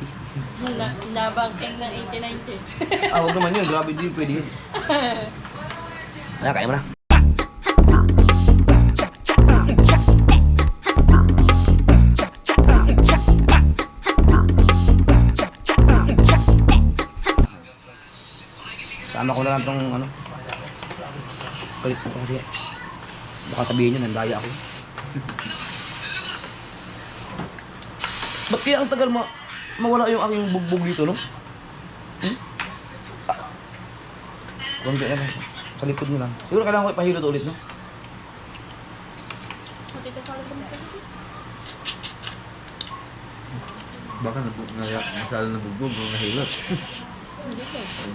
Nabangking ng 80-90.
Wag naman yun. Grabe din, pwede yun. Kaya mo na. Sama ko na lang tong ano. Kalit ko kasi. Baka sabihin nyo, nandaya ako. Ba't kaya ang tagal mawala yung aking bugbog dito, no? Konti na lang. Sa likod nyo lang. Siguro kailangan ko ipahilot ulit, no?
Baka masyado nabugbog o nahilot.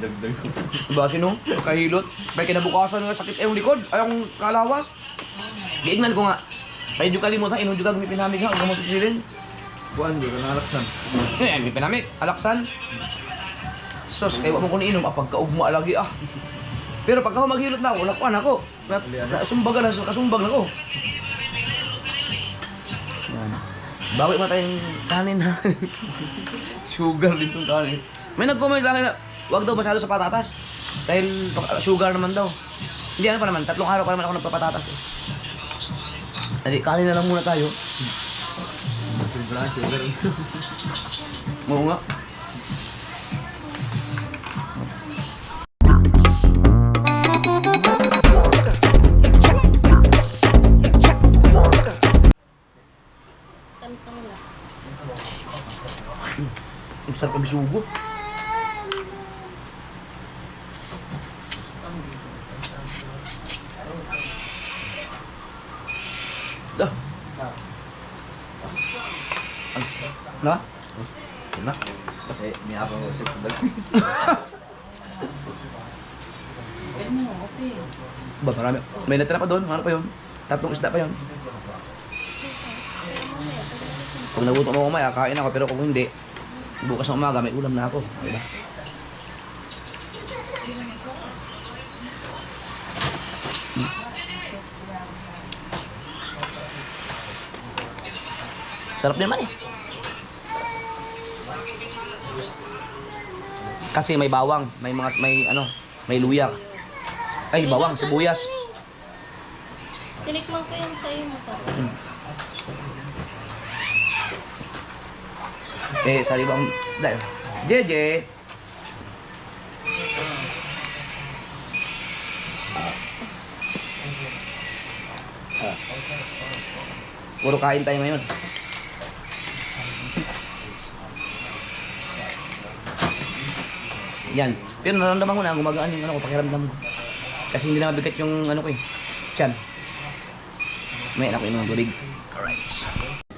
Dagdag.
Diba sino? Kahilot. May kinabukasan nga sakit yung likod. Ay, yung kalawas. Giignan ko nga. Medyo kalimutan. Inudyo ka may pinamig ha. Huwag mo pisilin.
Buwan, di ka nalaksan.
May pinamig. Alaksan. Sos, kaya mo ko niinom. Pagkaugma lagi ah. Pero pagka ako maghilot na ako, nakuan ako. Nasumbagan na, kasumbag na ako. Yan. Bawi mo tayong kanin ha. Sugar din itong kanin. May nag-comment lang na, huwag daw masyado sa patatas. Dahil sugar naman daw. Hindi ano pa naman, 3 araw pa naman ako nagpapatatas eh. Hindi, kanin na lang muna tayo.
Sugar.
Oo nga.
Tamis naman lang.
Ang sarap ang bisugo. Dah. Na? Na?
Kasi niya ako sa pagdag.
Ba, marami. May natira pa doon. Ano pa yun? 3 isda pa yun. Kung nagutom ako mamaya, kain ako. Pero kung hindi, bukas ng umaga, may ulam na ako. Diba? Sarap din naman eh. Kasi may bawang, may luya. Ay, bawang, sibuyas.
Tinikman ko yung sa'yo masarap.
Sa ibang isda yun. Jeje! Puro kain tayo ngayon. Yan. Pero nararamdaman ko na gumagaan yung ano ko, pakiramdam ko. Kasi hindi na mabigat yung ano ko eh. Tiyan. May anak ko yung mga tubig.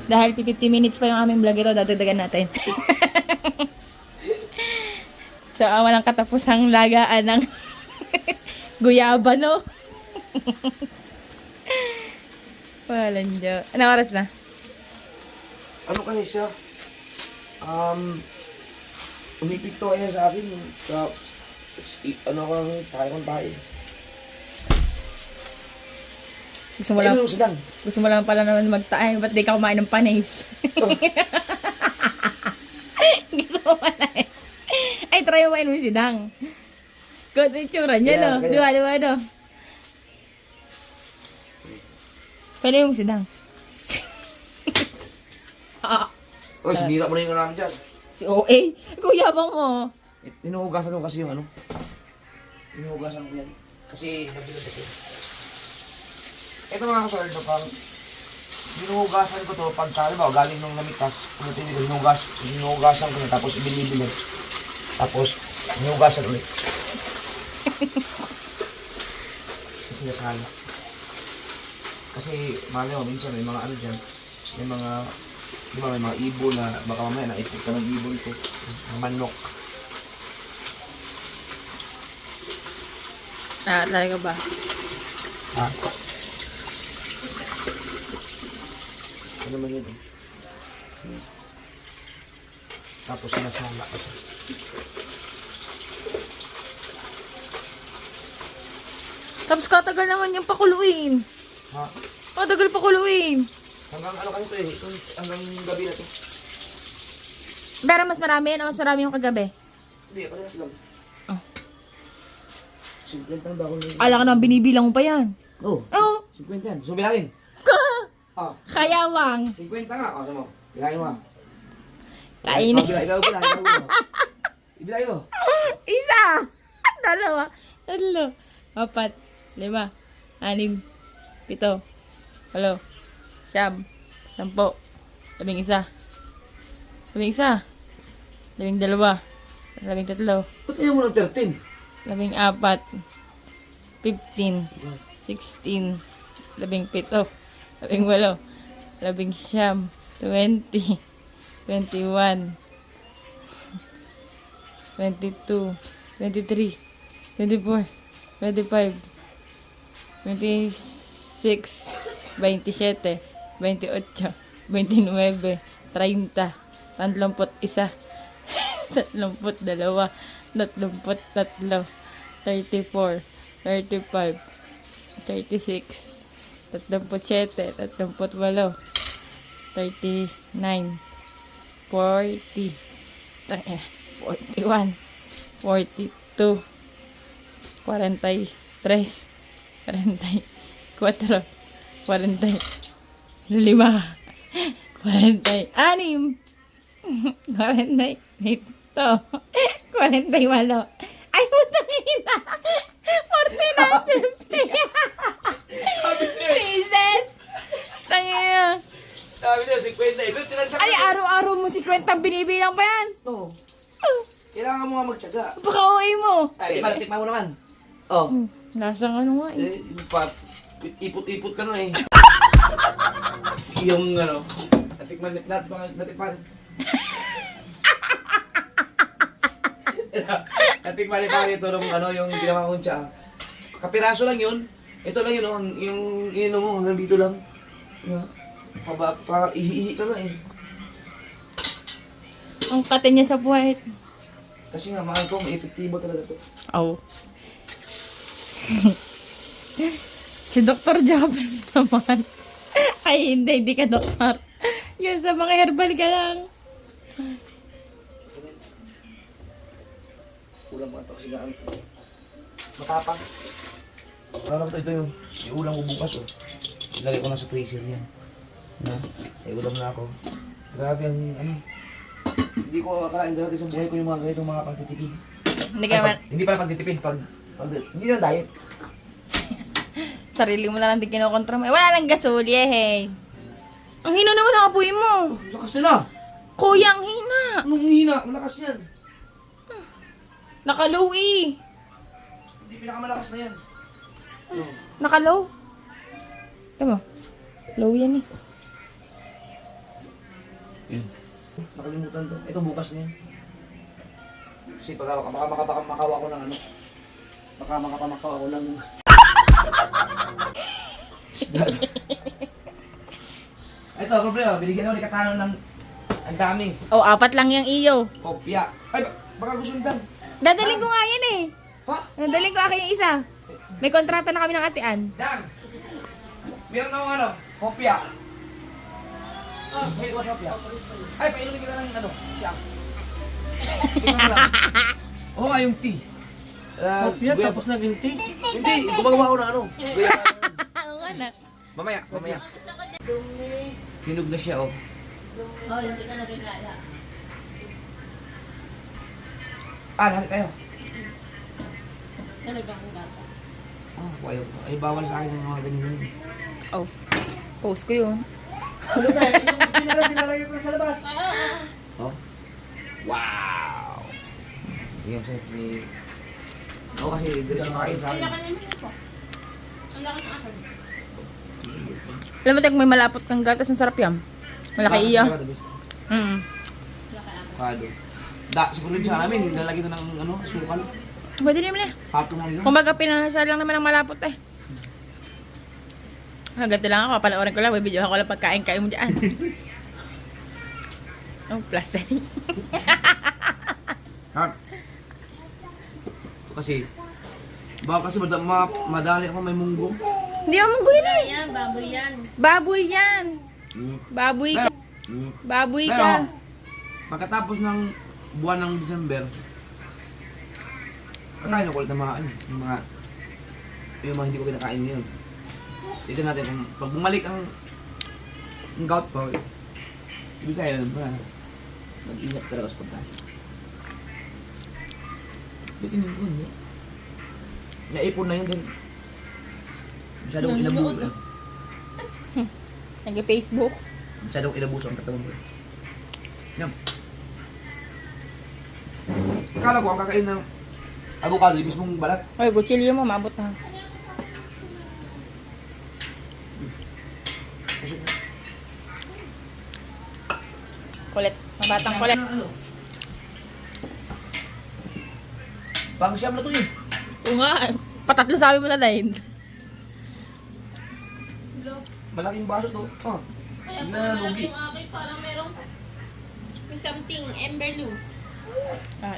Dahil 50 minutes pa yung aming vlog ito, dadagdagan natin. So, walang katapusang lagaan ng guyaba, no? Walang Diyo. Anong oras na?
Ano kasi siya? Umipikto kaya sa akin. Ano kang tayo kong tayo.
Gusto mo lang,
Ayun, sedang.
gusto mo lang pala naman magtaay. Ba't di ka kumain ng panis?
Oh.
Gusto mo pala eh. Ay, try mo si Dang. Good itsura niya,
Yeah,
no?
kaya-
Di ba, no? Pwede mo si Dang.
Oy, sinira mo na yung namin dyan.
Si OA. Kuya bang mo.
Hinuhugasan ko kasi yung ano. Hinuhugasan ko yan. Kasi nabilog kasi. Ito mga kasolid, pang hinuhugasan ko to pagka, ba, galing nung namitas, pumutin ko, hinuhugasan ko na, tapos ibinibilog. Tapos, hinuhugasan ulit. Kasi nasala. Kasi, mahal mo, minsan may mga ano dyan, may mga, di ba, may mga ibon na, baka mamaya naipit ka ng ibon ko, manok.
Talaga ba?
Ha? Ano naman yun? Tapos sinasala ko siya.
Tapos katagal naman yung pakuluin.
Ha?
Katagal pakuluin.
Hanggang ano kasi ito eh. Hanggang gabi na ito.
Pero mas marami yan o mas marami yung kagabi?
Hindi, parehas lang.
Oh.
Simple lang ba ako na yun?
Ala ka naman, binibilang mo pa yan.
Oo.
Oo.
50 yan. So bilangin. Ah,
Kayawang.
50 nga. O, ano mo? Bilangin mo.
Kainin.
Ikaw bilang. Ibilangin mo.
Isa. Dalawa. Tatlo. 4, 5, 6, 7, 8, 9, 10, 11, 12, 13, 14,
Ba't ayaw mo ng 13?
15, 16, 17, 18, 19, 20, 21, 22, 23, 24, 25, 26, 27, 28, 29, 30, 31, 32, 33, 34, 35, 36, 37, 38, 39, 40, 41, 42, 43, 44, 45, 46, 48, ay, putang ina! 49, 50!
Sabi niya.
Reset! Tangina!
Sabi niya, 50. Ito, tinansak
Ay, araw-araw mo si Kwentang binibilang pa yan!
Oo. Kailangan mo nga magtyaga.
Baka uwi mo!
Ay, tikman mo naman. Oh.
Lasang ano nga eh.
Ipot-ipot ka na eh. Yung ano, natikman. Natikman ni Pangit ito nung ano, yung ginawa kong tsa. Kapiraso lang yun. Ito lang yun, oh, yung ininom mo, hanggang dito lang. Ihi ka nga eh.
Ang kate niya sa puwet.
Kasi nga, mahal ko, may epektibo talaga to.
Oh. Si Dr. Japan naman. Ay, hindi ka doktor. Yun sa mga herbal ka lang.
Ulam mo ito kasi nga, matapang. Parang ito yung ulam ko bukas oh. Ilagay ko na sa freezer yan. May ulam na ako. Grabe ang ano. Hindi ko akalain dati sa buhay ko yung mga ganitong mga pagtitipid.
Hindi ka man,
Hindi pala pagtitipid, hindi na diet.
sarili mo na lang din kinokontra mo. Eh, wala lang gasoli eh, hey. Ang hino naman ang apoy mo.
Oh, lakas nila.
Kuya, ang hina.
Anong hina? Malakas yan.
Nakalow eh.
Hindi pinakamalakas na yan. Oh.
Nakalow. Diba? Low yan eh.
Yun. Nakalimutan to. Ito bukas na yan. Kasi baka makawa ko ng ano. Baka makapamakaw ako ng... Isda. Ito, problema. Binigyan ako ni Katano ng... Ang dami.
Oh, 4 lang yung iyo.
Kopya. Ay, baka gusto nyo.
Dadaling ko nga yan eh.
Ha?
Dadaling ko akin yung isa. May kontrata na kami ng atian.
Dan! Meron akong ano, kopya. Hey, what's kopya? Ay, painumin kita ng ano, siya. Ito na lang. Oo nga, yung tea.
Kopya, tapos naging tea.
Hindi, gumagawa ko ng ano.
Oo nga na.
Mamaya. Hinog na siya, oh.
Oh, hindi ka nagkakala.
Nalit tayo.
Talagang gatas.
Ayaw. Ay, bawal sa akin ng mga ganyan.
Oh, post ko yun.
Ano ba? Yung sinalagay ko sa labas.
Oh? Wow! Yan, sir. May... Ako kasi, diretso kain sa akin.
Ang laki ng akin.
Alam mo, may malapot ng gatas. Ang sarap yan. Malaki iya.
Kado. Siguro rin siya namin, nilalagay ito ng ano, sukal.
Pwede rin na.
Pato mo nila.
Kumbaga, pinahasya lang naman ang malapot eh. Ganito lang ako. Panoorin ko lang. May video ako lang pagkain-kain mo dyan. Oh, plastic.
Ha? Kasi, baka kasi madali ako may munggo.
Hindi ako munggo yun eh.
Yan, baboy yan.
Baboy yan. Baboy ka. Baboy ka.
Pagkatapos ng buwan ng December, kakain ako ulit ng mga ano, yung mga hindi ko kinakain ngayon. Dito natin, kung pag bumalik ang gout ko, ibig sa'yo yun, mag-ingat talaga sa pagkain. Bitinin ko, hindi. Naipon na yun din. Masyadong inabuso.
Nag-Facebook.
Masyadong inabuso ang katawan ko. Yan. Akala ko ang kakain ng avocado, yung mismong balat.
Oy, kutsilyo mo, maabot na. Kulit. Mabatang kulit.
Ano? Bago siyam na to yun.
Oo nga, patatlo sabi mo na dahil.
Malaking baso to. Oh.
Kaya
Na
parang
lugi.
yung akin, parang merong may something, emberloo.
Ah,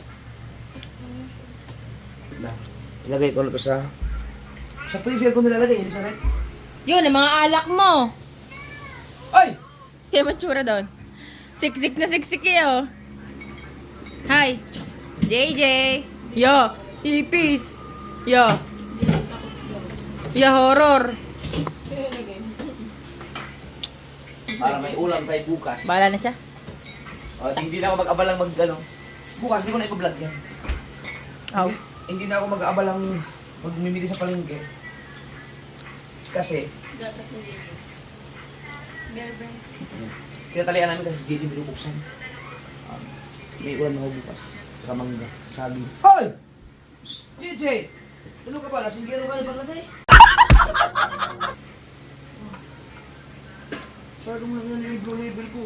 Ilagay ko na to sa freezer ko nilalagay, hindi sa rep.
yun, ang mga alak mo.
Ay!
Kaya matsura doon. Siksik na siksik eh, oh. Hi. JJ. Yo. Hippies. Yo. Yo, horror.
Para may ulam tayo bukas.
Bahala na siya.
O, hindi na ako mag-abalang bukas, hindi ko na ipa-vlog yan.
Aw.
Hindi na ako mag-aabalang magmimili sa palengke. Kasi,
Gatas na dito. Bear.
tinatalian namin kasi si JJ binubuksan. May ulam na ako bukas. Saka mangga. Sabi, Hoy! Shh, JJ! Ano ka ba? Lasinggero ka na paglagay? Sabi mo na yung blue label ko.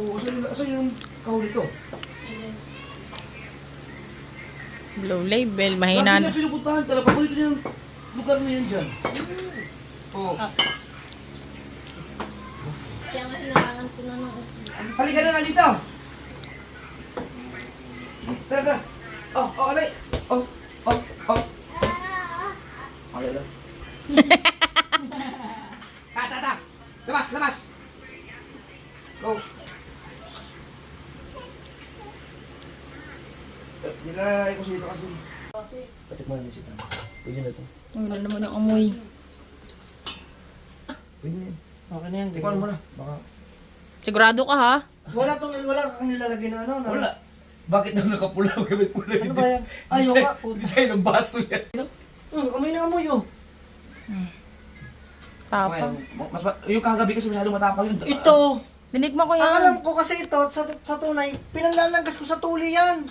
Asan yung kahuli to?
Blue label, mahina
Bakit
na.
na pinupuntahan talaga? Paborito niya yung lugar na yan dyan. Oo.
Kaya nga hinarangan ko na ng
Halika na nga dito! Tara! Alay! Okay lang. Ta! Labas! Go! Nilalagay ko sa dito kasi. Patikman niyo si Tama. Pwede na ito.
Wala naman ang amoy.
Pwede na yan.
Okay na yan.
Tikman mo na. Baka...
Sigurado ka ha?
Wala kang nilalagay na ano.
Wala. Bakit daw nakapula? May pula
Ano ba yan? Ay, yung nga.
Design ng baso yan.
Amoy na amoy oh.
Tapang.
Yung kagabi kasi masyadong matapang yun.
Ito.
Dinig mo ko
Ang alam
yan.
ko kasi ito, sa tunay, pinanlalanggas ko sa tuli yan.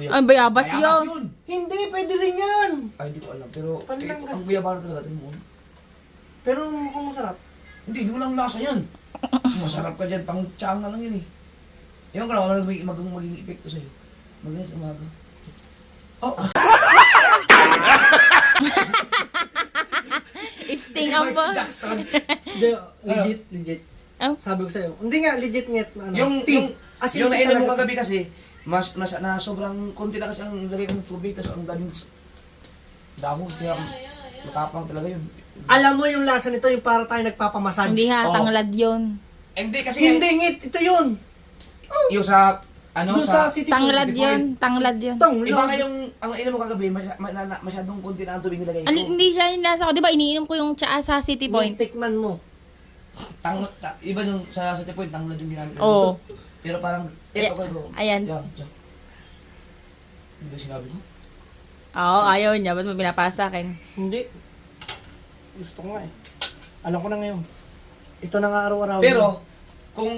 Ang bayabas
Bayabas
yun.
Hindi, pwede rin yan.
Ay, hindi ko alam. Pero
Panlanggas.
ang guyabano talaga. Tingnan mo.
Pero mukhang masarap.
Hindi walang lasa yan. Masarap ka dyan. Pang tiyanga lang yan eh. Ewan ko na, wala maging epekto sa'yo. Magaling sa umaga. Oh!
Sting ang ba?
Michael Jackson.
Hindi, legit.
Oh.
Sabi ko sa'yo. Hindi nga, legit nga. Ano,
Yung nainom mo kagabi kasi, na sobrang konti na kasi ang lagay ng tubig, tapos ang daming dahon, kaya matapang talaga yun.
Alam mo yung lasa nito, yung para tayo nagpapamassage.
Hindi ha,
Oh.
tanglad yun.
Hindi kasi
Hindi, ngit. Ito yun.
yung sa, ano,
Doon sa
sa,
City
Tanglad
City Point.
yun, tanglad yun.
Iba nga yung, ang nainom mo kagabi, masyadong konti na ang tubig nilagay ko.
Hindi siya yung lasa ko. Di ba iniinom ko yung tsaa sa City Point?
Tikman mo.
Iba yung sa City Point, tanglad yung ginamit.
Oo.
Pero parang,
Ay-
ito ko.
ayan.
Yan. Hindi ba sinabi ko?
Oo, ayaw niya. Ba't mo pinapasa akin?
Hindi. Gusto ko nga eh. Alam ko na ngayon. Ito na nga araw-araw.
Pero, kung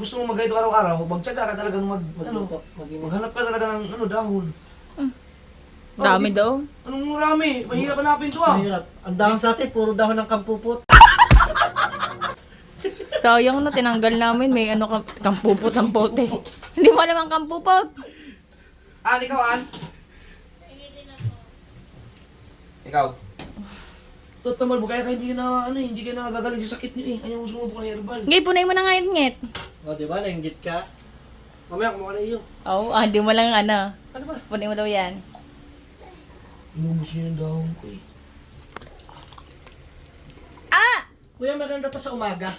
gusto mo mag-ganito araw-araw, magtyaga ka talagang maghanap ka talaga ng dahon.
Dami daw.
Anong marami? Mahirap hanapin to ah.
Mahirap. Ang dahon sa atin, puro dahon ng kampupot.
Sayang na tinanggal namin. May ano, kampupot ang pote. Hindi mo alam ang kampupot.
Ikaw, An? Ikaw? Total mo, kaya hindi ka nagagaling sa sakit niyo eh. Ayaw mo sumubok ng herbal.
Ngay, punay mo na nga ngit.
O, diba? Nainggit ka. Mamaya, kumuha na iyo.
Oo, di mo lang ano.
Ano ba?
Punay mo daw yan.
Inubos niyo yung dahon ko eh.
Ah!
Kuya, maganda to sa umaga.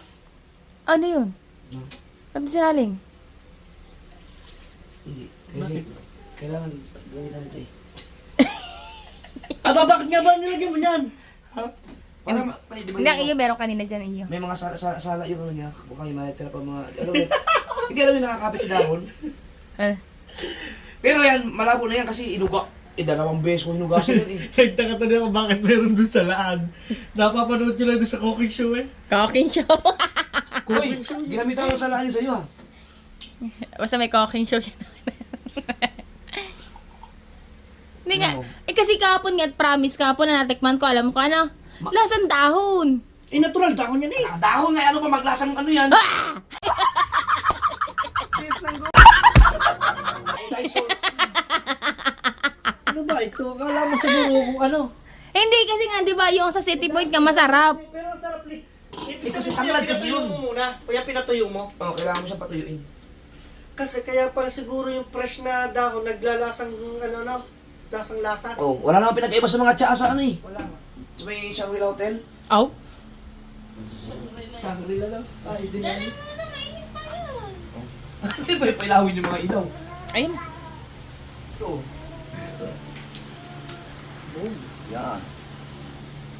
Ano yun? Ano sinaling?
Hindi. Kasi kailangan gamitan ito eh.
Aba, bakit nga ba nilagyan mo yan?
Para di ba
Hindi,
yung-
iyo, meron kanina dyan iyo.
may mga sala yung ano niya, baka may matitira pa mga, alam mo, hindi alam yung nakakapit sa dahon.
Ah.
Pero yan, malabo na yan kasi inuga. Dalawang beses ko hinugasan yun eh.
Nagtaka to ako bakit meron doon sa laan. Napapanood ko lang doon sa cooking show eh.
Cooking show.
Uy, ginamitan ko sa laan yun sa'yo ah.
Basta may cooking show siya. Hindi nga.
No.
Eh kasi kahapon nga, promise kahapon na natikman ko, alam ko ano, lasang dahon.
Eh, natural dahon yan eh.
Dahon nga, ano pa maglasang ano yan?
Ano ba ito? Akala mo siguro kung ano.
Hindi kasi nga, di ba, yung sa City Point nga masarap.
Pero ang sarap ni.
kasi tanglad kasi yun.
mo muna. Kuya, pinatuyo mo.
Oh, kailangan mo siya patuyuin.
Kasi kaya pala siguro yung fresh na dahon naglalasang ano, lasang lasa.
Oh, wala naman pinag-iba sa mga tsaa sa ano eh.
Wala nga.
Sa may Shangri-La Hotel.
Oh?
Shangri-La lang. Ay, din yan.
Hindi ba pailawin yung mga ilaw?
Ayun.
Ito. Boom. Yan.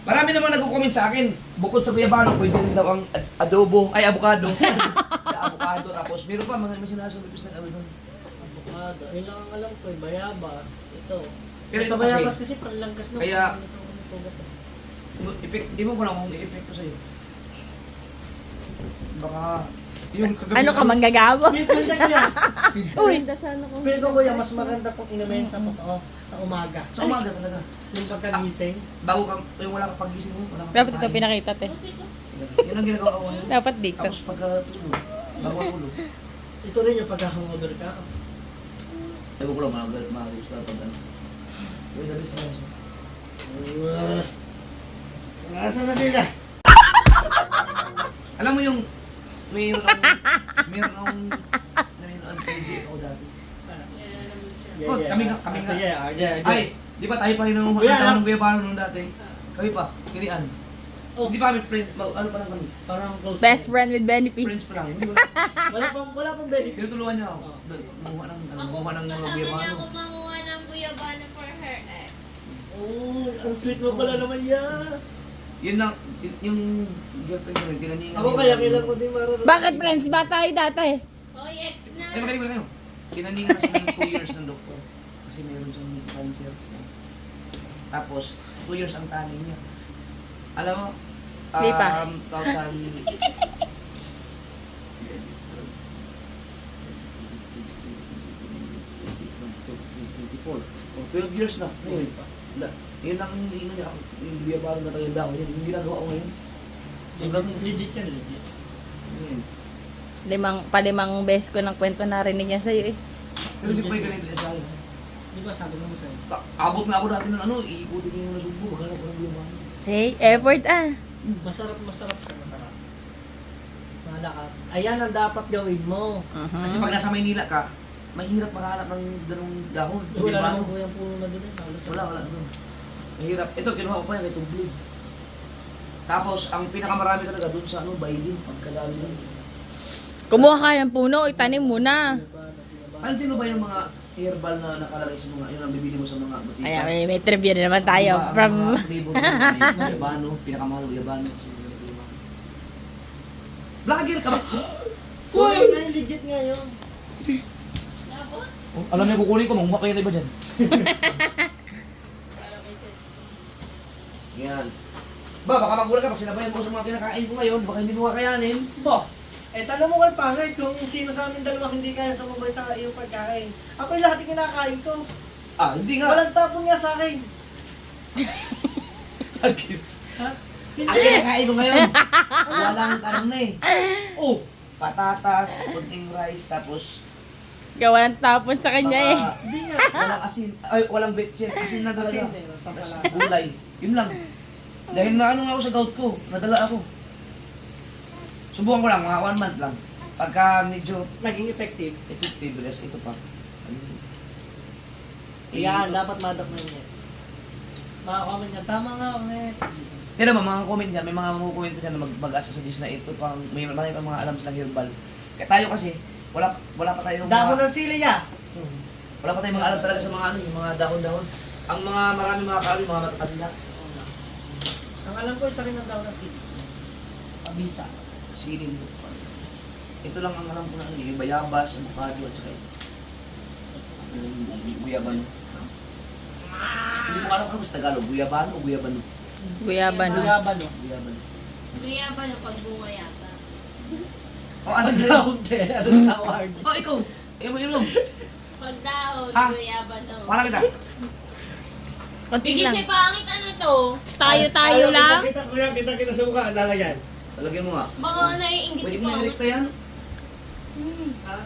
Marami namang nagko-comment sa akin. Bukod sa guyabano, pwede rin daw ang adobo, ay avocado. Avocado, tapos meron pa mga may sinasabi na ano doon.
Avocado. Ayun lang ang alam ko. Bayabas. Ito.
Pero ito
sa
kasi,
bayabas kasi panlangkas na.
kaya-
Sugat eh.
di mo ko lang kung i-epekto sa'yo. Baka, yung kagabi.
Ano ka, manggagawa?
May ganda kuya.
Uy!
Pero kuya, mas maganda kung inumin sa totoo. Sa umaga.
Sa umaga talaga.
Yung pagkagising.
Bago ka, yung wala ka pagising mo, wala ka
Dapat ito
pagkain.
pinakita, te.
Yan ang ginagawa ko ngayon.
Dapat dito.
Tapos pagkatulog, bago ang tulog.
Ito rin yung pagka-hangover ka.
Ewan ko lang, gusto na pag ano. Uy, dali sa nasa.
Nasaan na sila?
Alam mo yung, mayroon akong LG ako dati. Oh, kami nga.
Sige, okay.
Ay, di ba tayo pa rin nung
Kuya,
taon ng Guyabano nung dati? Kami pa, kinian.
Oh.
Di ba kami friends, ano pa lang kami?
Parang close.
Best friend with
Friends
benefits.
pa lang. Hindi ko
Wala pang benefit.
tinutulungan niya ako. Kumuha ng mga
Kasama niya
Guyabano.
ako manguha ng guyabano for her ex.
Oh, ang sweet mo pala naman yan.
Yun lang, yung girlfriend ko rin, tinaningan
Ako kaya kailan ko din marunong.
Bakit friends ba tayo dati?
Hoy, ex na.
Ay, magaling kayo. Tinaningan na siya ng 2 years ng doktor. Kasi meron siyang cancer. Tapos, 2 years ang tanin niya. Alam mo,
Di pa.
12 years na. Ngayon, yun ang hindi niya ako, yung biyabalo na tayo daw. Yun yung ginagawa ko ngayon.
Legit yan, legit.
Ngayon.
Palimang beses ko ng kwento narinig yan sa'yo eh.
Pero hindi ko may ganito sa akin.
Di ba sabi mo sa'yo?
Abot na ako dati ng ano, iikutin ko yung nasugbo, maghanap ko ng yaman.
Say, effort ah.
Masarap siya, masarap. Mahala ka. Ayan ang dapat gawin mo.
Kasi pag nasa Maynila ka, mahirap makahanap ng ganung dahon.
Wala
Yaman.
namang kuyang puno na doon.
Wala. Mahirap. Ito, kinuha ko pa yan kay Tubli. Tapos, ang pinakamarami talaga dun sa baylin, pagkadami nun.
Kumuha ka ng puno, itanim mo na.
Pansin mo ba yung mga herbal na nakalagay sa mga, yun ang bibili mo sa mga butika?
Ayan, may trivia na naman tayo.
Diba, ang
From...
mga flavor ng Guyabano, pinakamahal Guyabano. Vlogger ka ba?
Uy! Legit nga yun.
Oh, alam niyo, kukunin ko, manguha kayo na iba dyan. Yan. Ba, baka magulat ka pag sinabayan mo sa mga kinakain ko ngayon, baka hindi mo kakayanin.
Bo, tanong mo kay Pangay kung sino sa amin dalawa hindi kaya sumabay sa iyong pagkain. Ako yung lahat yung kinakain ko.
Ah, hindi nga.
Walang tapon nga sa akin. Ha?
Ang kinakain ko ngayon, walang karne.
Oh,
Patatas, kunting rice, tapos
Gawa ng tapon sa kanya eh.
hindi nga.
walang asin, ay walang betchin, asin na
Kasi
talaga.
hindi,
Tapos
pampalasa.
gulay, yun lang. Dahil na ano nga ako sa gout ko, nadala ako. Subukan ko lang, mga 1 month lang. Pagka medyo
Naging effective.
effective, ito pa.
Yan, dapat madak na yun. Mga comment niya, tama nga ulit.
Kaya naman, mga comment dyan, may mga comment dyan na mag-asa sa dish na ito, pang, may marami pa mga alam sa herbal. Kaya tayo kasi, wala pa tayong
Dahon ng sili ya.
wala pa tayong mga alam talaga sa mga ano, yung mga dahon-dahon. Ang mga marami mga kami, mga matatanda.
Ang alam ko, isa rin ang dahon ng sili. Abisa.
Siling. Ito lang ang alam ko na ano, yung bayabas, avocado, at saka yung guyabano. Hindi mo alam kung ano sa Tagalog, guyabano o guyabano?
Guyaban.
Guyaban, no?
Guyabano.
Kaya ba yung pagbunga yata?
O ano
Ang
na yun?
dahon din. Anong tawag?
O ikaw, inom.
Pagdaon,
Ha?
kuya ba to?
Wala kita.
Konti
Bigis
lang.
si pangit ano to?
Tayo lang.
Kita kuya, kita sa mukha. Lalagyan.
Talagyan mo nga.
Baka naiingit
Pwede
si
mo
pangit.
na-erecta yan?
Ha?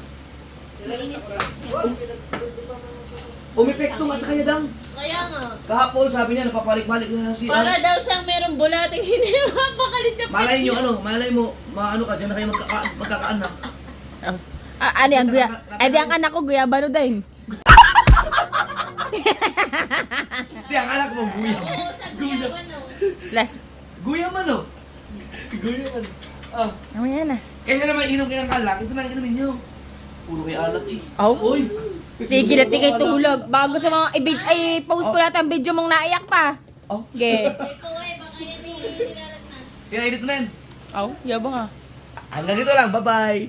Umepekto nga sa kanya dang.
Kaya nga.
Kahapon sabi niya, napapalik-balik na si
Para daw siyang merong bulating hindi mapakalit sa
Malay nyo, malay mo, maano ka, dyan na kayo magkakaanak.
Oh. Ano yung guya? Eh di ang anak ko guyabano din.
Hindi, ang anak mo, guya.
Oo, sa kuya ba no?
Last.
Guya man, oh.
Guyaban. Ah.
Ano yan ah?
Kaysa naman inom kayo ng alak, ito lang inumin nyo. Puro kayo alat eh.
Oh.
Uy.
Sige na tigay tulog. Bago sa mga post ko lahat ang video mong naiyak pa.
Oh,
Ge.
Ito eh, baka yan nilalag na.
sino edit mo na yun?
Oh, yabang ah.
Hanggang dito lang, bye-bye.